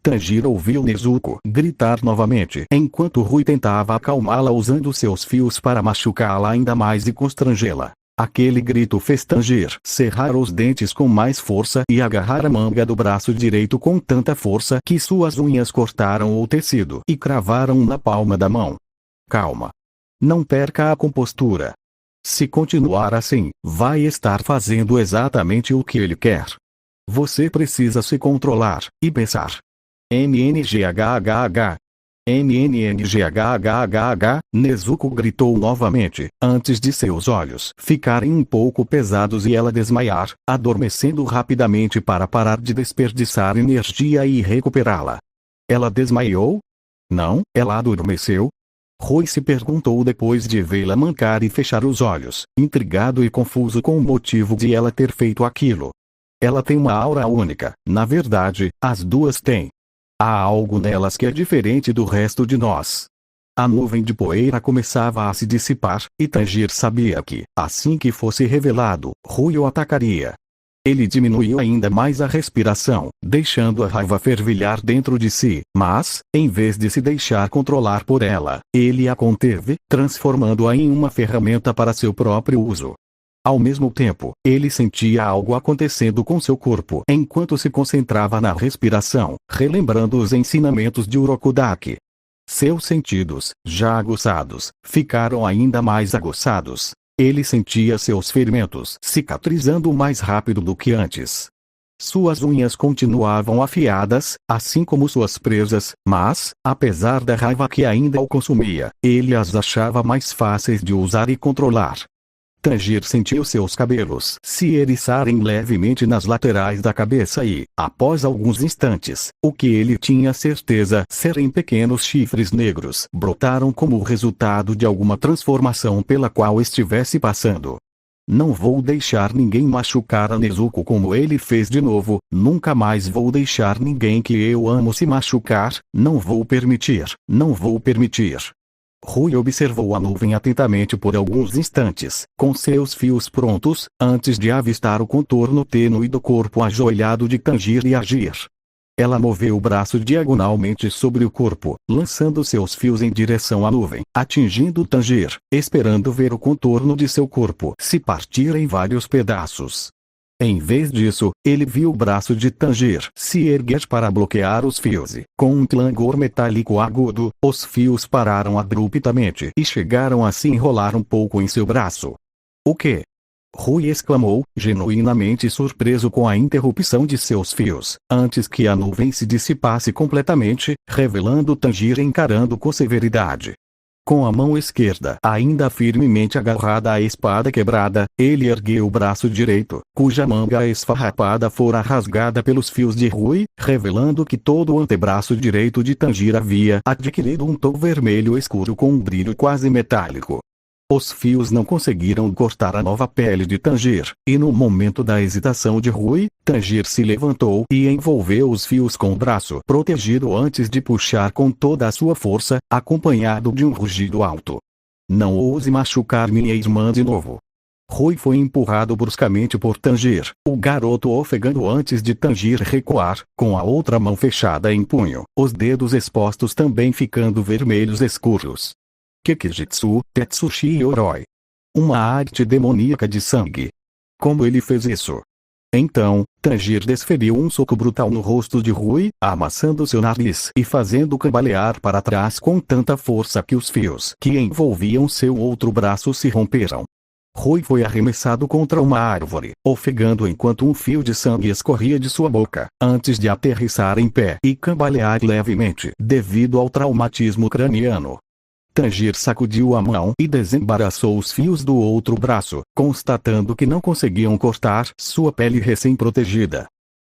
Tanjiro ouviu Nezuko gritar novamente enquanto Rui tentava acalmá-la usando seus fios para machucá-la ainda mais e constrangê-la. Aquele grito fez Tanjiro cerrar os dentes com mais força e agarrar a manga do braço direito com tanta força que suas unhas cortaram o tecido e cravaram na palma da mão. Calma. Não perca a compostura. Se continuar assim, vai estar fazendo exatamente o que ele quer. Você precisa se controlar e pensar. MNGHHH. MNNGHHH. Nezuko gritou novamente, antes de seus olhos ficarem um pouco pesados e ela desmaiar, adormecendo rapidamente para parar de desperdiçar energia e recuperá-la. Ela desmaiou? Não, ela adormeceu? Rui se perguntou depois de vê-la mancar e fechar os olhos, intrigado e confuso com o motivo de ela ter feito aquilo. Ela tem uma aura única, na verdade, as duas têm. Há algo nelas que é diferente do resto de nós. A nuvem de poeira começava a se dissipar, e Tanjiro sabia que, assim que fosse revelado, Rui o atacaria. Ele diminuiu ainda mais a respiração, deixando a raiva fervilhar dentro de si, mas, em vez de se deixar controlar por ela, ele a conteve, transformando-a em uma ferramenta para seu próprio uso. Ao mesmo tempo, ele sentia algo acontecendo com seu corpo enquanto se concentrava na respiração, relembrando os ensinamentos de Urokodaki. Seus sentidos, já aguçados, ficaram ainda mais aguçados. Ele sentia seus ferimentos cicatrizando mais rápido do que antes. Suas unhas continuavam afiadas, assim como suas presas, mas, apesar da raiva que ainda o consumia, ele as achava mais fáceis de usar e controlar. Tanjir sentiu seus cabelos se eriçarem levemente nas laterais da cabeça e, após alguns instantes, o que ele tinha certeza serem pequenos chifres negros brotaram como resultado de alguma transformação pela qual estivesse passando. Não vou deixar ninguém machucar a Nezuko como ele fez de novo, nunca mais vou deixar ninguém que eu amo se machucar, não vou permitir, não vou permitir. Rui observou a nuvem atentamente por alguns instantes, com seus fios prontos, antes de avistar o contorno tênue do corpo ajoelhado de Tanjir e agir. Ela moveu o braço diagonalmente sobre o corpo, lançando seus fios em direção à nuvem, atingindo Tanjir, esperando ver o contorno de seu corpo se partir em vários pedaços. Em vez disso, ele viu o braço de Tanjir se erguer para bloquear os fios e, com um clangor metálico agudo, os fios pararam abruptamente e chegaram a se enrolar um pouco em seu braço. O quê? Rui exclamou, genuinamente surpreso com a interrupção de seus fios, antes que a nuvem se dissipasse completamente, revelando Tanjir encarando com severidade. Com a mão esquerda ainda firmemente agarrada à espada quebrada, ele ergueu o braço direito, cuja manga esfarrapada fora rasgada pelos fios de Rui, revelando que todo o antebraço direito de Tanjir havia adquirido um tom vermelho escuro com um brilho quase metálico. Os fios não conseguiram cortar a nova pele de Tanjir, e no momento da hesitação de Rui, Tanjir se levantou e envolveu os fios com o braço protegido antes de puxar com toda a sua força, acompanhado de um rugido alto. Não ouse machucar minha irmã de novo. Rui foi empurrado bruscamente por Tanjir, o garoto ofegando antes de Tanjir recuar, com a outra mão fechada em punho, os dedos expostos também ficando vermelhos escuros. Kekijitsu, Tetsushi Yoroi. Uma arte demoníaca de sangue. Como ele fez isso? Então, Tanjir desferiu um soco brutal no rosto de Rui, amassando seu nariz e fazendo cambalear para trás com tanta força que os fios que envolviam seu outro braço se romperam. Rui foi arremessado contra uma árvore, ofegando enquanto um fio de sangue escorria de sua boca, antes de aterrissar em pé e cambalear levemente devido ao traumatismo craniano. Tanjir sacudiu a mão e desembaraçou os fios do outro braço, constatando que não conseguiam cortar sua pele recém-protegida.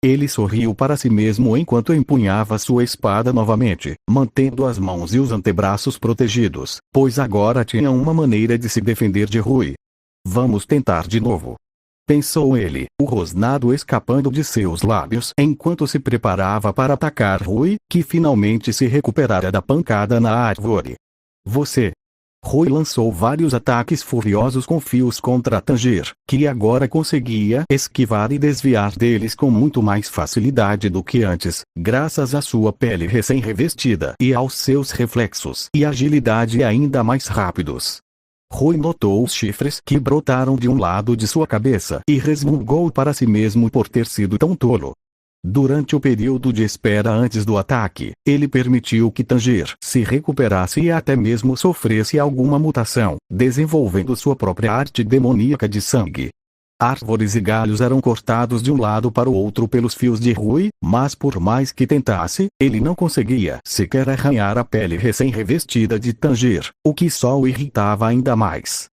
Ele sorriu para si mesmo enquanto empunhava sua espada novamente, mantendo as mãos e os antebraços protegidos, pois agora tinha uma maneira de se defender de Rui. Vamos tentar de novo. Pensou ele, o rosnado escapando de seus lábios enquanto se preparava para atacar Rui, que finalmente se recuperara da pancada na árvore. Você. Rui lançou vários ataques furiosos com fios contra Tanjir, que agora conseguia esquivar e desviar deles com muito mais facilidade do que antes, graças à sua pele recém-revestida e aos seus reflexos e agilidade ainda mais rápidos. Rui notou os chifres que brotaram de um lado de sua cabeça e resmungou para si mesmo por ter sido tão tolo. Durante o período de espera antes do ataque, ele permitiu que Tanjir se recuperasse e até mesmo sofresse alguma mutação, desenvolvendo sua própria arte demoníaca de sangue. Árvores e galhos eram cortados de um lado para o outro pelos fios de Rui, mas por mais que tentasse, ele não conseguia sequer arranhar a pele recém-revestida de Tanjir, o que só o irritava ainda mais.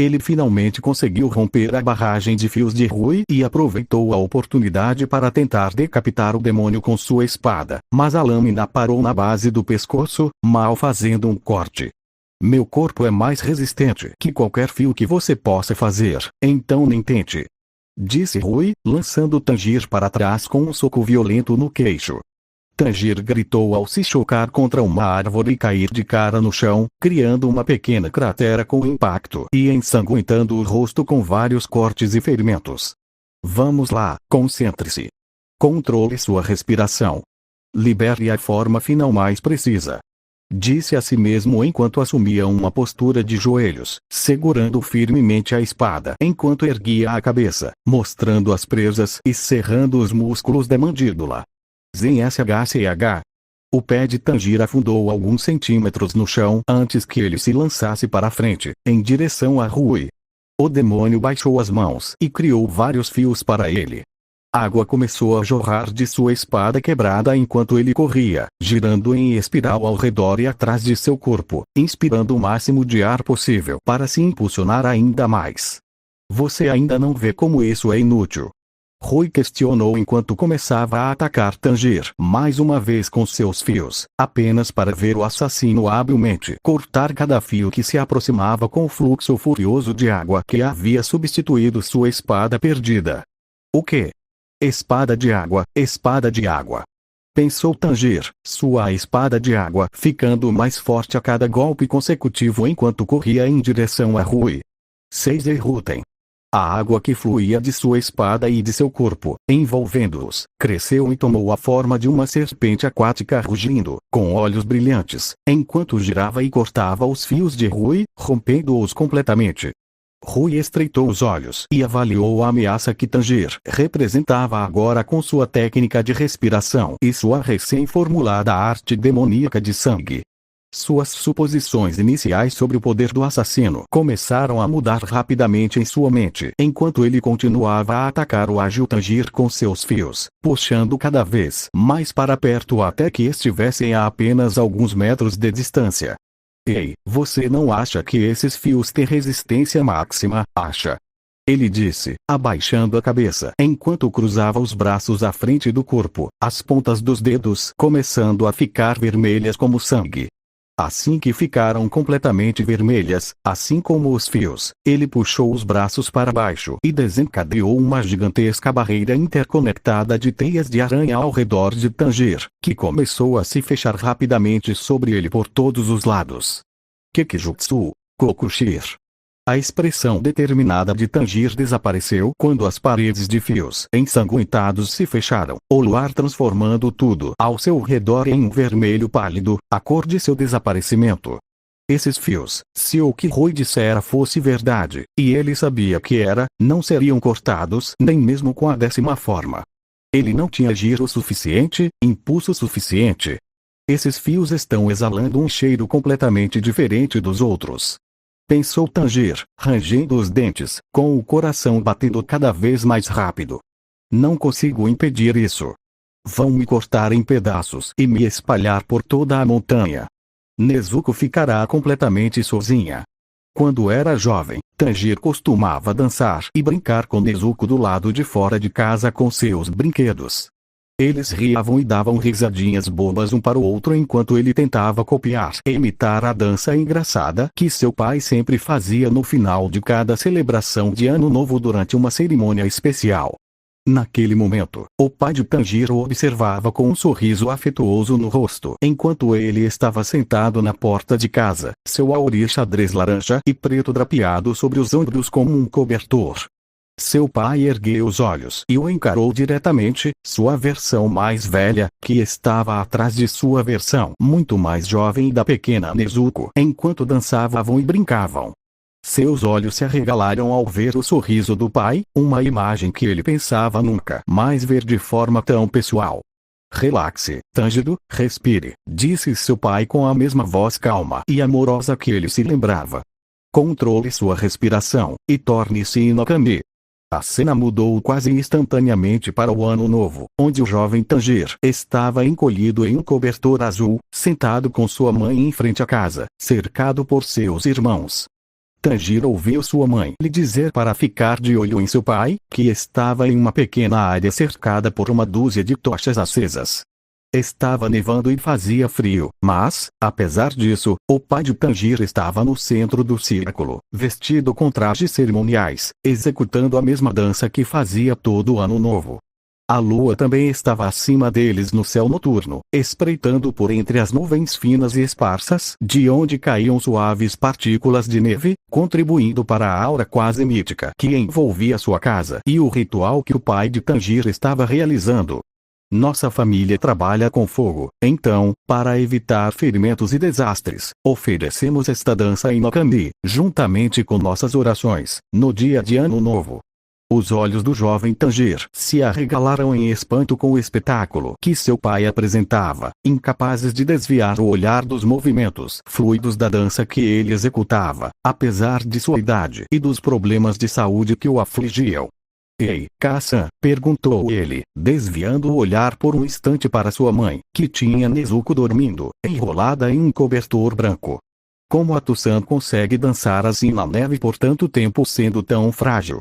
Ele finalmente conseguiu romper a barragem de fios de Rui e aproveitou a oportunidade para tentar decapitar o demônio com sua espada, mas a lâmina parou na base do pescoço, mal fazendo um corte. Meu corpo é mais resistente que qualquer fio que você possa fazer, então nem tente. Disse Rui, lançando Tanjir para trás com um soco violento no queixo. Tanjir gritou ao se chocar contra uma árvore e cair de cara no chão, criando uma pequena cratera com impacto e ensanguentando o rosto com vários cortes e ferimentos. Vamos lá, concentre-se. Controle sua respiração. Libere a forma final mais precisa. Disse a si mesmo enquanto assumia uma postura de joelhos, segurando firmemente a espada enquanto erguia a cabeça, mostrando as presas e cerrando os músculos da mandíbula. ZSHCH. O pé de Tanjiro afundou alguns centímetros no chão antes que ele se lançasse para a frente, em direção a Rui. O demônio baixou as mãos e criou vários fios para ele. Água começou a jorrar de sua espada quebrada enquanto ele corria, girando em espiral ao redor e atrás de seu corpo, inspirando o máximo de ar possível para se impulsionar ainda mais. Você ainda não vê como isso é inútil? Rui questionou enquanto começava a atacar Tanjiro mais uma vez com seus fios, apenas para ver o assassino habilmente cortar cada fio que se aproximava com o fluxo furioso de água que havia substituído sua espada perdida. O quê? Espada de água, pensou Tanjiro, sua espada de água ficando mais forte a cada golpe consecutivo enquanto corria em direção a Rui. Seizeruten. A água que fluía de sua espada e de seu corpo, envolvendo-os, cresceu e tomou a forma de uma serpente aquática rugindo, com olhos brilhantes, enquanto girava e cortava os fios de Rui, rompendo-os completamente. Rui estreitou os olhos e avaliou a ameaça que Tanjiro representava agora com sua técnica de respiração e sua recém-formulada arte demoníaca de sangue. Suas suposições iniciais sobre o poder do assassino começaram a mudar rapidamente em sua mente enquanto ele continuava a atacar o ágil Tanjiro com seus fios, puxando cada vez mais para perto até que estivessem a apenas alguns metros de distância. Ei, você não acha que esses fios têm resistência máxima, acha? Ele disse, abaixando a cabeça enquanto cruzava os braços à frente do corpo, as pontas dos dedos começando a ficar vermelhas como sangue. Assim que ficaram completamente vermelhas, assim como os fios, ele puxou os braços para baixo e desencadeou uma gigantesca barreira interconectada de teias de aranha ao redor de Tanjiro, que começou a se fechar rapidamente sobre ele por todos os lados. Kekijutsu, Kokushir. A expressão determinada de Tanjiro desapareceu quando as paredes de fios ensanguentados se fecharam, o luar transformando tudo ao seu redor em um vermelho pálido, a cor de seu desaparecimento. Esses fios, se o que Rui dissera fosse verdade, e ele sabia que era, não seriam cortados nem mesmo com a 10ª forma. Ele não tinha giro suficiente, impulso suficiente. Esses fios estão exalando um cheiro completamente diferente dos outros. Pensou Tanjiro, rangendo os dentes, com o coração batendo cada vez mais rápido. Não consigo impedir isso. Vão me cortar em pedaços e me espalhar por toda a montanha. Nezuko ficará completamente sozinha. Quando era jovem, Tanjiro costumava dançar e brincar com Nezuko do lado de fora de casa com seus brinquedos. Eles riavam e davam risadinhas bobas um para o outro enquanto ele tentava copiar e imitar a dança engraçada que seu pai sempre fazia no final de cada celebração de Ano Novo durante uma cerimônia especial. Naquele momento, o pai de Tanjiro observava com um sorriso afetuoso no rosto enquanto ele estava sentado na porta de casa, seu auri xadrez laranja e preto drapeado sobre os ombros como um cobertor. Seu pai ergueu os olhos e o encarou diretamente, sua versão mais velha, que estava atrás de sua versão muito mais jovem da pequena Nezuko, enquanto dançavam e brincavam. Seus olhos se arregalaram ao ver o sorriso do pai, uma imagem que ele pensava nunca mais ver de forma tão pessoal. Relaxe, Tanjiro, respire, disse seu pai com a mesma voz calma e amorosa que ele se lembrava. Controle sua respiração, e torne-se Inokami. A cena mudou quase instantaneamente para o Ano Novo, onde o jovem Tanjiro estava encolhido em um cobertor azul, sentado com sua mãe em frente à casa, cercado por seus irmãos. Tanjiro ouviu sua mãe lhe dizer para ficar de olho em seu pai, que estava em uma pequena área cercada por uma dúzia de tochas acesas. Estava nevando e fazia frio, mas, apesar disso, o pai de Tanjiro estava no centro do círculo, vestido com trajes cerimoniais, executando a mesma dança que fazia todo Ano Novo. A lua também estava acima deles no céu noturno, espreitando por entre as nuvens finas e esparsas, de onde caíam suaves partículas de neve, contribuindo para a aura quase mítica que envolvia sua casa e o ritual que o pai de Tanjiro estava realizando. Nossa família trabalha com fogo, então, para evitar ferimentos e desastres, oferecemos esta dança Inokami, juntamente com nossas orações, no dia de Ano Novo. Os olhos do jovem Tanjir se arregalaram em espanto com o espetáculo que seu pai apresentava, incapazes de desviar o olhar dos movimentos fluidos da dança que ele executava, apesar de sua idade e dos problemas de saúde que o afligiam. Ei, Kassan, perguntou ele, desviando o olhar por um instante para sua mãe, que tinha Nezuko dormindo, enrolada em um cobertor branco. Como a Tussan consegue dançar assim na neve por tanto tempo sendo tão frágil?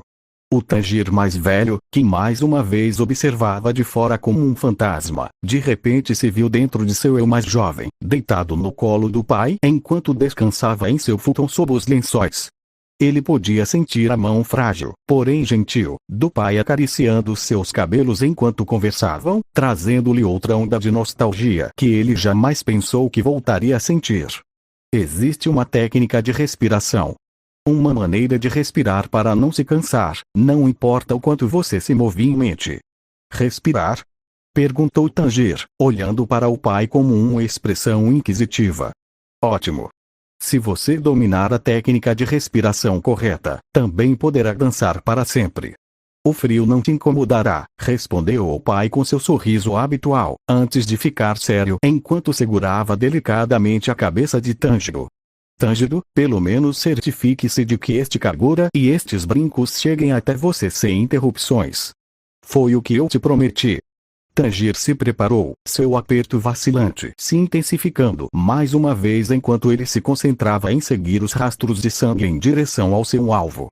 O Tanjir mais velho, que mais uma vez observava de fora como um fantasma, de repente se viu dentro de seu eu mais jovem, deitado no colo do pai enquanto descansava em seu futon sob os lençóis. Ele podia sentir a mão frágil, porém gentil, do pai acariciando seus cabelos enquanto conversavam, trazendo-lhe outra onda de nostalgia que ele jamais pensou que voltaria a sentir. Existe uma técnica de respiração. Uma maneira de respirar para não se cansar, não importa o quanto você se movimente. Respirar? Perguntou Tanjir, olhando para o pai com uma expressão inquisitiva. Ótimo! Se você dominar a técnica de respiração correta, também poderá dançar para sempre. O frio não te incomodará, respondeu o pai com seu sorriso habitual, antes de ficar sério enquanto segurava delicadamente a cabeça de Tanjiro. Tanjiro, pelo menos certifique-se de que este Kagura e estes brincos cheguem até você sem interrupções. Foi o que eu te prometi. Tanjir se preparou, seu aperto vacilante se intensificando mais uma vez enquanto ele se concentrava em seguir os rastros de sangue em direção ao seu alvo.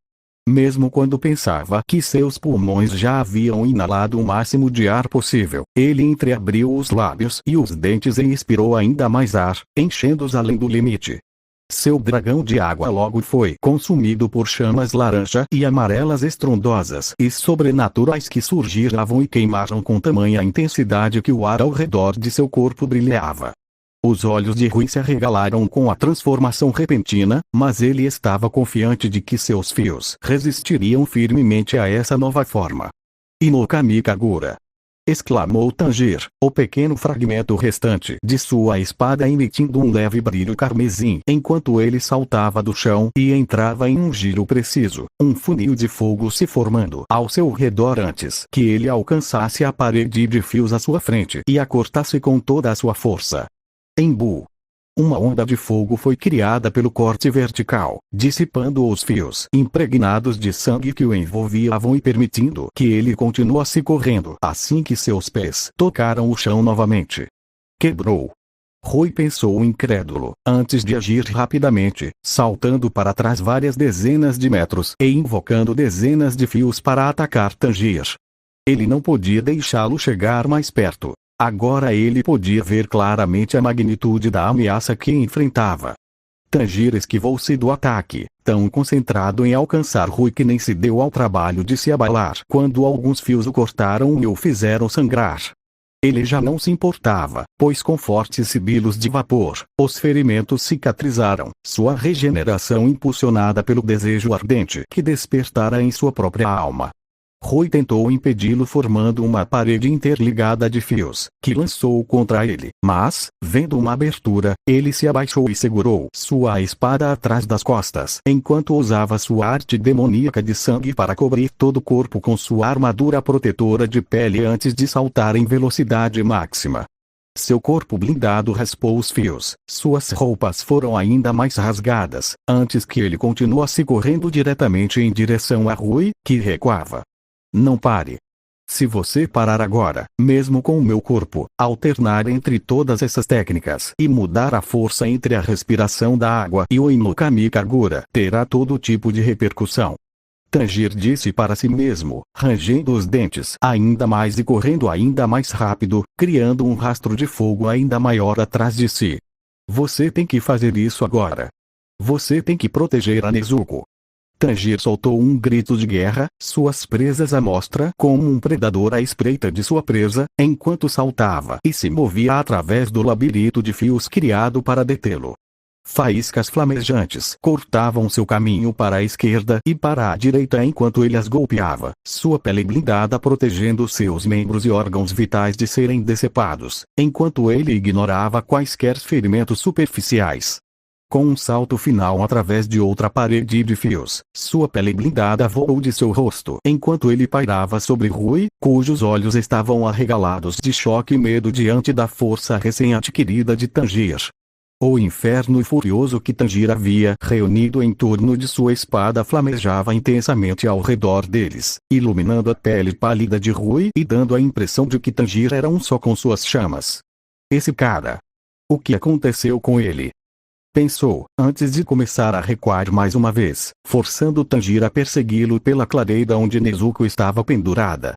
Mesmo quando pensava que seus pulmões já haviam inalado o máximo de ar possível, ele entreabriu os lábios e os dentes e inspirou ainda mais ar, enchendo-os além do limite. Seu dragão de água logo foi consumido por chamas laranja e amarelas estrondosas e sobrenaturais que surgiravam e queimaram com tamanha intensidade que o ar ao redor de seu corpo brilhava. Os olhos de Rui se arregalaram com a transformação repentina, mas ele estava confiante de que seus fios resistiriam firmemente a essa nova forma. Inokami Kagura! Exclamou Tanjir, o pequeno fragmento restante de sua espada emitindo um leve brilho carmesim enquanto ele saltava do chão e entrava em um giro preciso, um funil de fogo se formando ao seu redor antes que ele alcançasse a parede de fios à sua frente e a cortasse com toda a sua força. Embu! Uma onda de fogo foi criada pelo corte vertical, dissipando os fios impregnados de sangue que o envolviam e permitindo que ele continuasse correndo assim que seus pés tocaram o chão novamente. Quebrou. Rui pensou incrédulo, antes de agir rapidamente, saltando para trás várias dezenas de metros e invocando dezenas de fios para atacar Tanjir. Ele não podia deixá-lo chegar mais perto. Agora ele podia ver claramente a magnitude da ameaça que enfrentava. Tanjir esquivou-se do ataque, tão concentrado em alcançar Rui que nem se deu ao trabalho de se abalar quando alguns fios o cortaram e o fizeram sangrar. Ele já não se importava, pois com fortes sibilos de vapor, os ferimentos cicatrizaram, sua regeneração impulsionada pelo desejo ardente que despertara em sua própria alma. Rui tentou impedi-lo formando uma parede interligada de fios, que lançou contra ele, mas, vendo uma abertura, ele se abaixou e segurou sua espada atrás das costas enquanto usava sua arte demoníaca de sangue para cobrir todo o corpo com sua armadura protetora de pele antes de saltar em velocidade máxima. Seu corpo blindado raspou os fios, suas roupas foram ainda mais rasgadas, antes que ele continuasse correndo diretamente em direção a Rui, que recuava. Não pare. Se você parar agora, mesmo com o meu corpo, alternar entre todas essas técnicas e mudar a força entre a respiração da água e o Inokami Kagura, terá todo tipo de repercussão. Tanjir disse para si mesmo, rangendo os dentes ainda mais e correndo ainda mais rápido, criando um rastro de fogo ainda maior atrás de si. Você tem que fazer isso agora. Você tem que proteger a Nezuko. Tanjir soltou um grito de guerra, suas presas à mostra como um predador à espreita de sua presa, enquanto saltava e se movia através do labirinto de fios criado para detê-lo. Faíscas flamejantes cortavam seu caminho para a esquerda e para a direita enquanto ele as golpeava, sua pele blindada protegendo seus membros e órgãos vitais de serem decepados, enquanto ele ignorava quaisquer ferimentos superficiais. Com um salto final através de outra parede de fios, sua pele blindada voou de seu rosto enquanto ele pairava sobre Rui, cujos olhos estavam arregalados de choque e medo diante da força recém-adquirida de Tanjir. O inferno furioso que Tanjir havia reunido em torno de sua espada flamejava intensamente ao redor deles, iluminando a pele pálida de Rui e dando a impressão de que Tanjir era um só com suas chamas. Esse cara. O que aconteceu com ele? Pensou, antes de começar a recuar mais uma vez, forçando Tanjir a persegui-lo pela clareira onde Nezuko estava pendurada.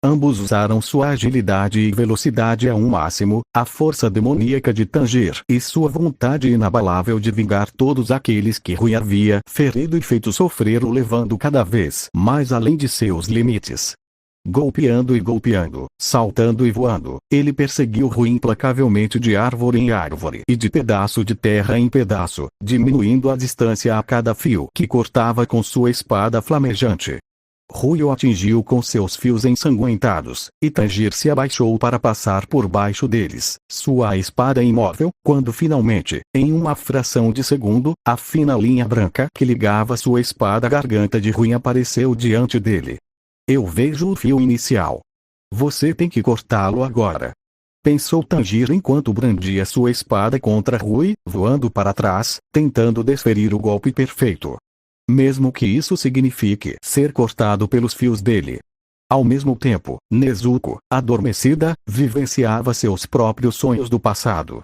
Ambos usaram sua agilidade e velocidade a um máximo, a força demoníaca de Tanjir e sua vontade inabalável de vingar todos aqueles que Rui havia ferido e feito sofrer o levando cada vez mais além de seus limites. Golpeando e golpeando, saltando e voando, ele perseguiu Rui implacavelmente de árvore em árvore e de pedaço de terra em pedaço, diminuindo a distância a cada fio que cortava com sua espada flamejante. Rui o atingiu com seus fios ensanguentados, e Tanjir se abaixou para passar por baixo deles, sua espada imóvel, quando finalmente, em uma fração de segundo, a fina linha branca que ligava sua espada à garganta de Rui apareceu diante dele. Eu vejo o fio inicial. Você tem que cortá-lo agora. Pensou Tanjir enquanto brandia sua espada contra Rui, voando para trás, tentando desferir o golpe perfeito. Mesmo que isso signifique ser cortado pelos fios dele. Ao mesmo tempo, Nezuko, adormecida, vivenciava seus próprios sonhos do passado.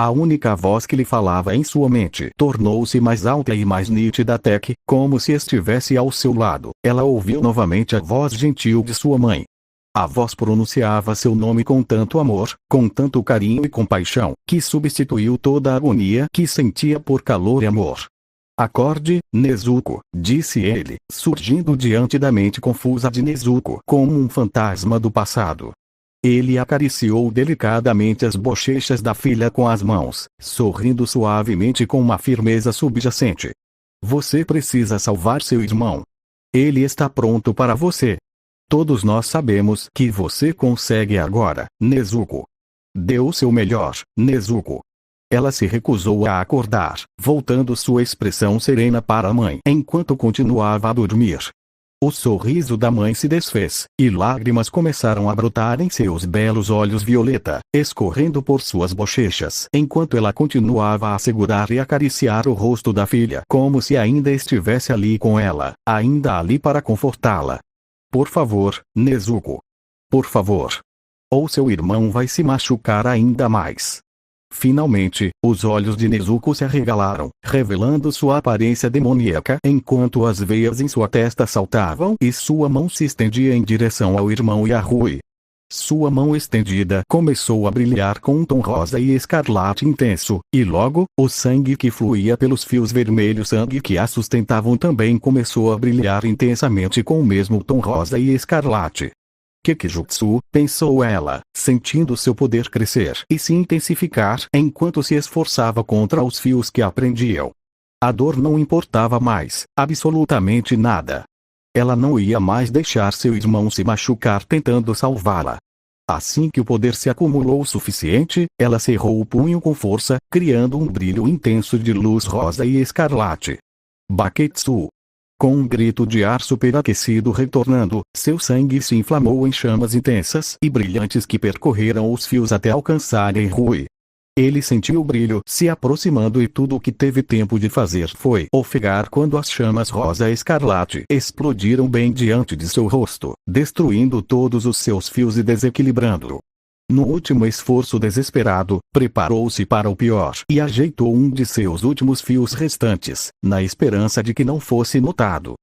A única voz que lhe falava em sua mente tornou-se mais alta e mais nítida até que, como se estivesse ao seu lado, ela ouviu novamente a voz gentil de sua mãe. A voz pronunciava seu nome com tanto amor, com tanto carinho e compaixão, que substituiu toda a agonia que sentia por calor e amor. Acorde, Nezuko, disse ele, surgindo diante da mente confusa de Nezuko como um fantasma do passado. Ele acariciou delicadamente as bochechas da filha com as mãos, sorrindo suavemente com uma firmeza subjacente. Você precisa salvar seu irmão. Ele está pronto para você. Todos nós sabemos que você consegue agora, Nezuko. Dê o seu melhor, Nezuko. Ela se recusou a acordar, voltando sua expressão serena para a mãe enquanto continuava a dormir. O sorriso da mãe se desfez, e lágrimas começaram a brotar em seus belos olhos violeta, escorrendo por suas bochechas, enquanto ela continuava a segurar e acariciar o rosto da filha, como se ainda estivesse ali com ela, ainda ali para confortá-la. Por favor, Nezuko. Por favor. Ou seu irmão vai se machucar ainda mais. Finalmente, os olhos de Nezuko se arregalaram, revelando sua aparência demoníaca enquanto as veias em sua testa saltavam e sua mão se estendia em direção ao irmão e a Rui. Sua mão estendida começou a brilhar com um tom rosa e escarlate intenso, e logo, o sangue que fluía pelos fios vermelhos sangue que a sustentavam também começou a brilhar intensamente com o mesmo tom rosa e escarlate. Kekijutsu, pensou ela, sentindo seu poder crescer e se intensificar enquanto se esforçava contra os fios que a prendiam. A dor não importava mais, absolutamente nada. Ela não ia mais deixar seu irmão se machucar tentando salvá-la. Assim que o poder se acumulou o suficiente, ela cerrou o punho com força, criando um brilho intenso de luz rosa e escarlate. Baketsu. Com um grito de ar superaquecido retornando, seu sangue se inflamou em chamas intensas e brilhantes que percorreram os fios até alcançarem Rui. Ele sentiu o brilho se aproximando e tudo o que teve tempo de fazer foi ofegar quando as chamas rosa e escarlate explodiram bem diante de seu rosto, destruindo todos os seus fios e desequilibrando-o. No último esforço desesperado, preparou-se para o pior e ajeitou um de seus últimos fios restantes, na esperança de que não fosse notado.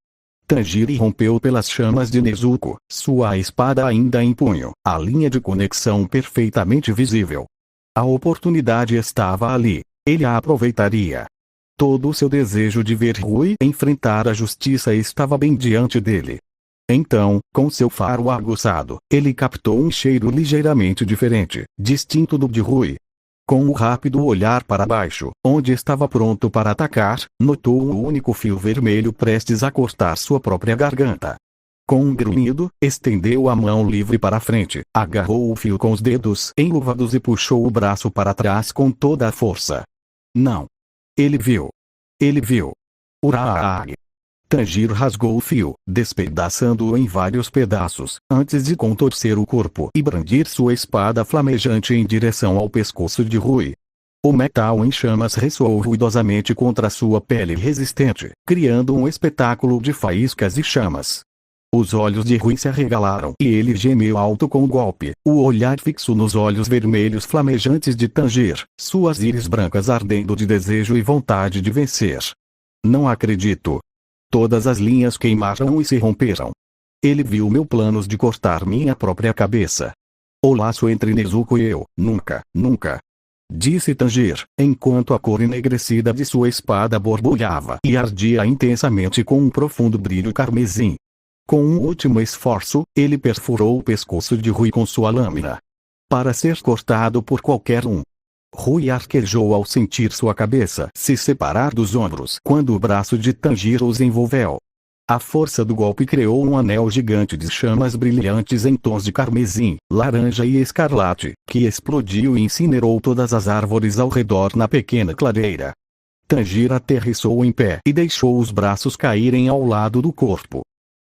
Tanjiro rompeu pelas chamas de Nezuko, sua espada ainda em punho, a linha de conexão perfeitamente visível. A oportunidade estava ali. Ele a aproveitaria. Todo o seu desejo de ver Rui enfrentar a justiça estava bem diante dele. Então, com seu faro aguçado, ele captou um cheiro ligeiramente diferente, distinto do de Rui. Com um rápido olhar para baixo, onde estava pronto para atacar, notou um único fio vermelho prestes a cortar sua própria garganta. Com um grunhido, estendeu a mão livre para a frente, agarrou o fio com os dedos enluvados e puxou o braço para trás com toda a força. Não. Ele viu. Ele viu. Uraag! Tanjiro rasgou o fio, despedaçando-o em vários pedaços, antes de contorcer o corpo e brandir sua espada flamejante em direção ao pescoço de Rui. O metal em chamas ressoou ruidosamente contra sua pele resistente, criando um espetáculo de faíscas e chamas. Os olhos de Rui se arregalaram e ele gemeu alto com o golpe, o olhar fixo nos olhos vermelhos flamejantes de Tanjiro, suas íris brancas ardendo de desejo e vontade de vencer. Não acredito. Todas as linhas queimaram e se romperam. Ele viu meus planos de cortar minha própria cabeça. O laço entre Nezuko e eu, nunca, nunca. Disse Tanjiro, enquanto a cor enegrecida de sua espada borbulhava e ardia intensamente com um profundo brilho carmesim. Com um último esforço, ele perfurou o pescoço de Rui com sua lâmina. Para ser cortado por qualquer um. Rui arquejou ao sentir sua cabeça se separar dos ombros quando o braço de Tanjiro os envolveu. A força do golpe criou um anel gigante de chamas brilhantes em tons de carmesim, laranja e escarlate, que explodiu e incinerou todas as árvores ao redor na pequena clareira. Tanjiro aterrissou em pé e deixou os braços caírem ao lado do corpo.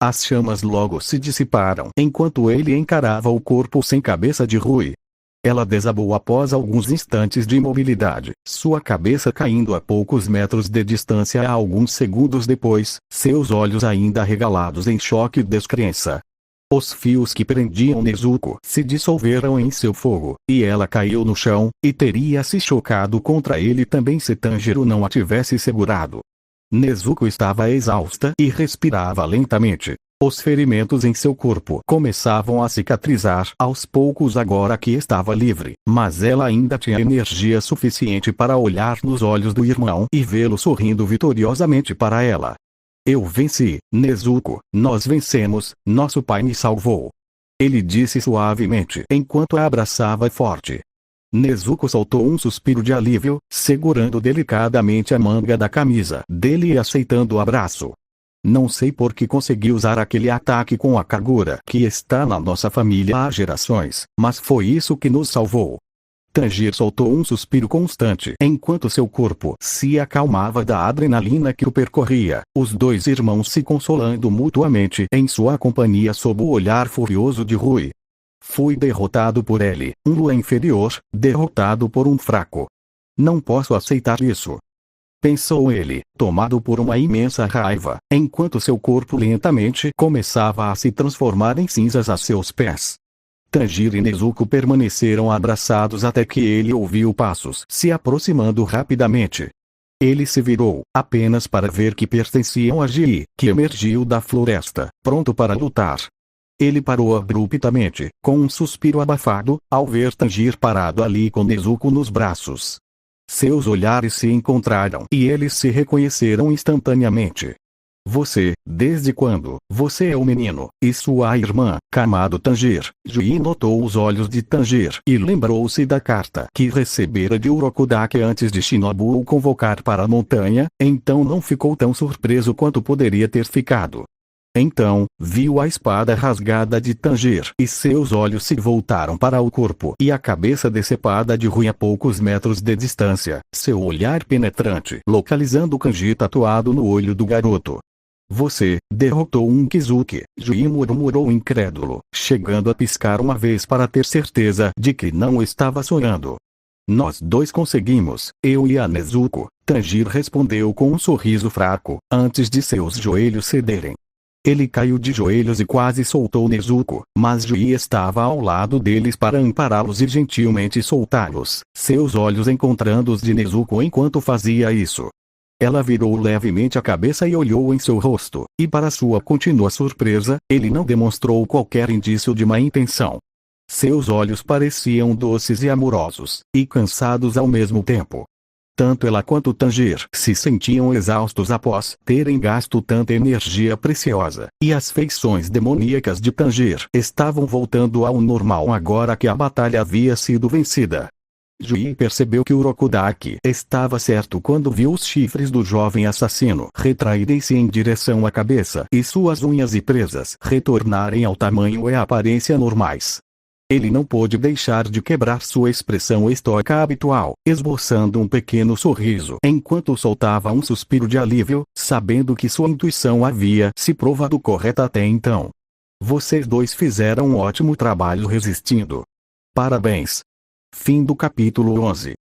As chamas logo se dissiparam enquanto ele encarava o corpo sem cabeça de Rui. Ela desabou após alguns instantes de imobilidade, sua cabeça caindo a poucos metros de distância. Alguns segundos depois, seus olhos ainda arregalados em choque e descrença. Os fios que prendiam Nezuko se dissolveram em seu fogo, e ela caiu no chão, e teria se chocado contra ele também se Tanjiro não a tivesse segurado. Nezuko estava exausta e respirava lentamente. Os ferimentos em seu corpo começavam a cicatrizar aos poucos agora que estava livre, mas ela ainda tinha energia suficiente para olhar nos olhos do irmão e vê-lo sorrindo vitoriosamente para ela. Eu venci, Nezuko, nós vencemos, nosso pai me salvou. Ele disse suavemente enquanto a abraçava forte. Nezuko soltou um suspiro de alívio, segurando delicadamente a manga da camisa dele e aceitando o abraço. Não sei por que consegui usar aquele ataque com a Kagura que está na nossa família há gerações, mas foi isso que nos salvou. Tanjiro soltou um suspiro constante enquanto seu corpo se acalmava da adrenalina que o percorria, os dois irmãos se consolando mutuamente em sua companhia sob o olhar furioso de Rui. Fui derrotado por ele, um lua inferior, derrotado por um fraco. Não posso aceitar isso. Pensou ele, tomado por uma imensa raiva, enquanto seu corpo lentamente começava a se transformar em cinzas a seus pés. Tanjiro e Nezuko permaneceram abraçados até que ele ouviu passos se aproximando rapidamente. Ele se virou, apenas para ver que pertenciam a Ji, que emergiu da floresta, pronto para lutar. Ele parou abruptamente, com um suspiro abafado, ao ver Tanjiro parado ali com Nezuko nos braços. Seus olhares se encontraram e eles se reconheceram instantaneamente. Você, desde quando? Você é o menino, e sua irmã, Kamado Tanjiro. Jui notou os olhos de Tanjiro e lembrou-se da carta que recebera de Urokodake antes de Shinobu o convocar para a montanha, então não ficou tão surpreso quanto poderia ter ficado. Então, viu a espada rasgada de Tanjiro e seus olhos se voltaram para o corpo e a cabeça decepada de Rui a poucos metros de distância, seu olhar penetrante localizando o kanji tatuado no olho do garoto. Você derrotou um Kizuki, Jui murmurou incrédulo, chegando a piscar uma vez para ter certeza de que não estava sonhando. Nós dois conseguimos, eu e a Nezuko, Tanjiro respondeu com um sorriso fraco, antes de seus joelhos cederem. Ele caiu de joelhos e quase soltou Nezuko, mas Jui estava ao lado deles para ampará-los e gentilmente soltá-los, seus olhos encontrando os de Nezuko enquanto fazia isso. Ela virou levemente a cabeça e olhou em seu rosto, e para sua contínua surpresa, ele não demonstrou qualquer indício de má intenção. Seus olhos pareciam doces e amorosos, e cansados ao mesmo tempo. Tanto ela quanto Tanjiro se sentiam exaustos após terem gasto tanta energia preciosa, e as feições demoníacas de Tanjiro estavam voltando ao normal agora que a batalha havia sido vencida. Jui percebeu que Urokodake estava certo quando viu os chifres do jovem assassino retraírem-se em direção à cabeça e suas unhas e presas retornarem ao tamanho e à aparência normais. Ele não pôde deixar de quebrar sua expressão estoica habitual, esboçando um pequeno sorriso enquanto soltava um suspiro de alívio, sabendo que sua intuição havia se provado correta até então. Vocês dois fizeram um ótimo trabalho resistindo. Parabéns. Fim do capítulo 11.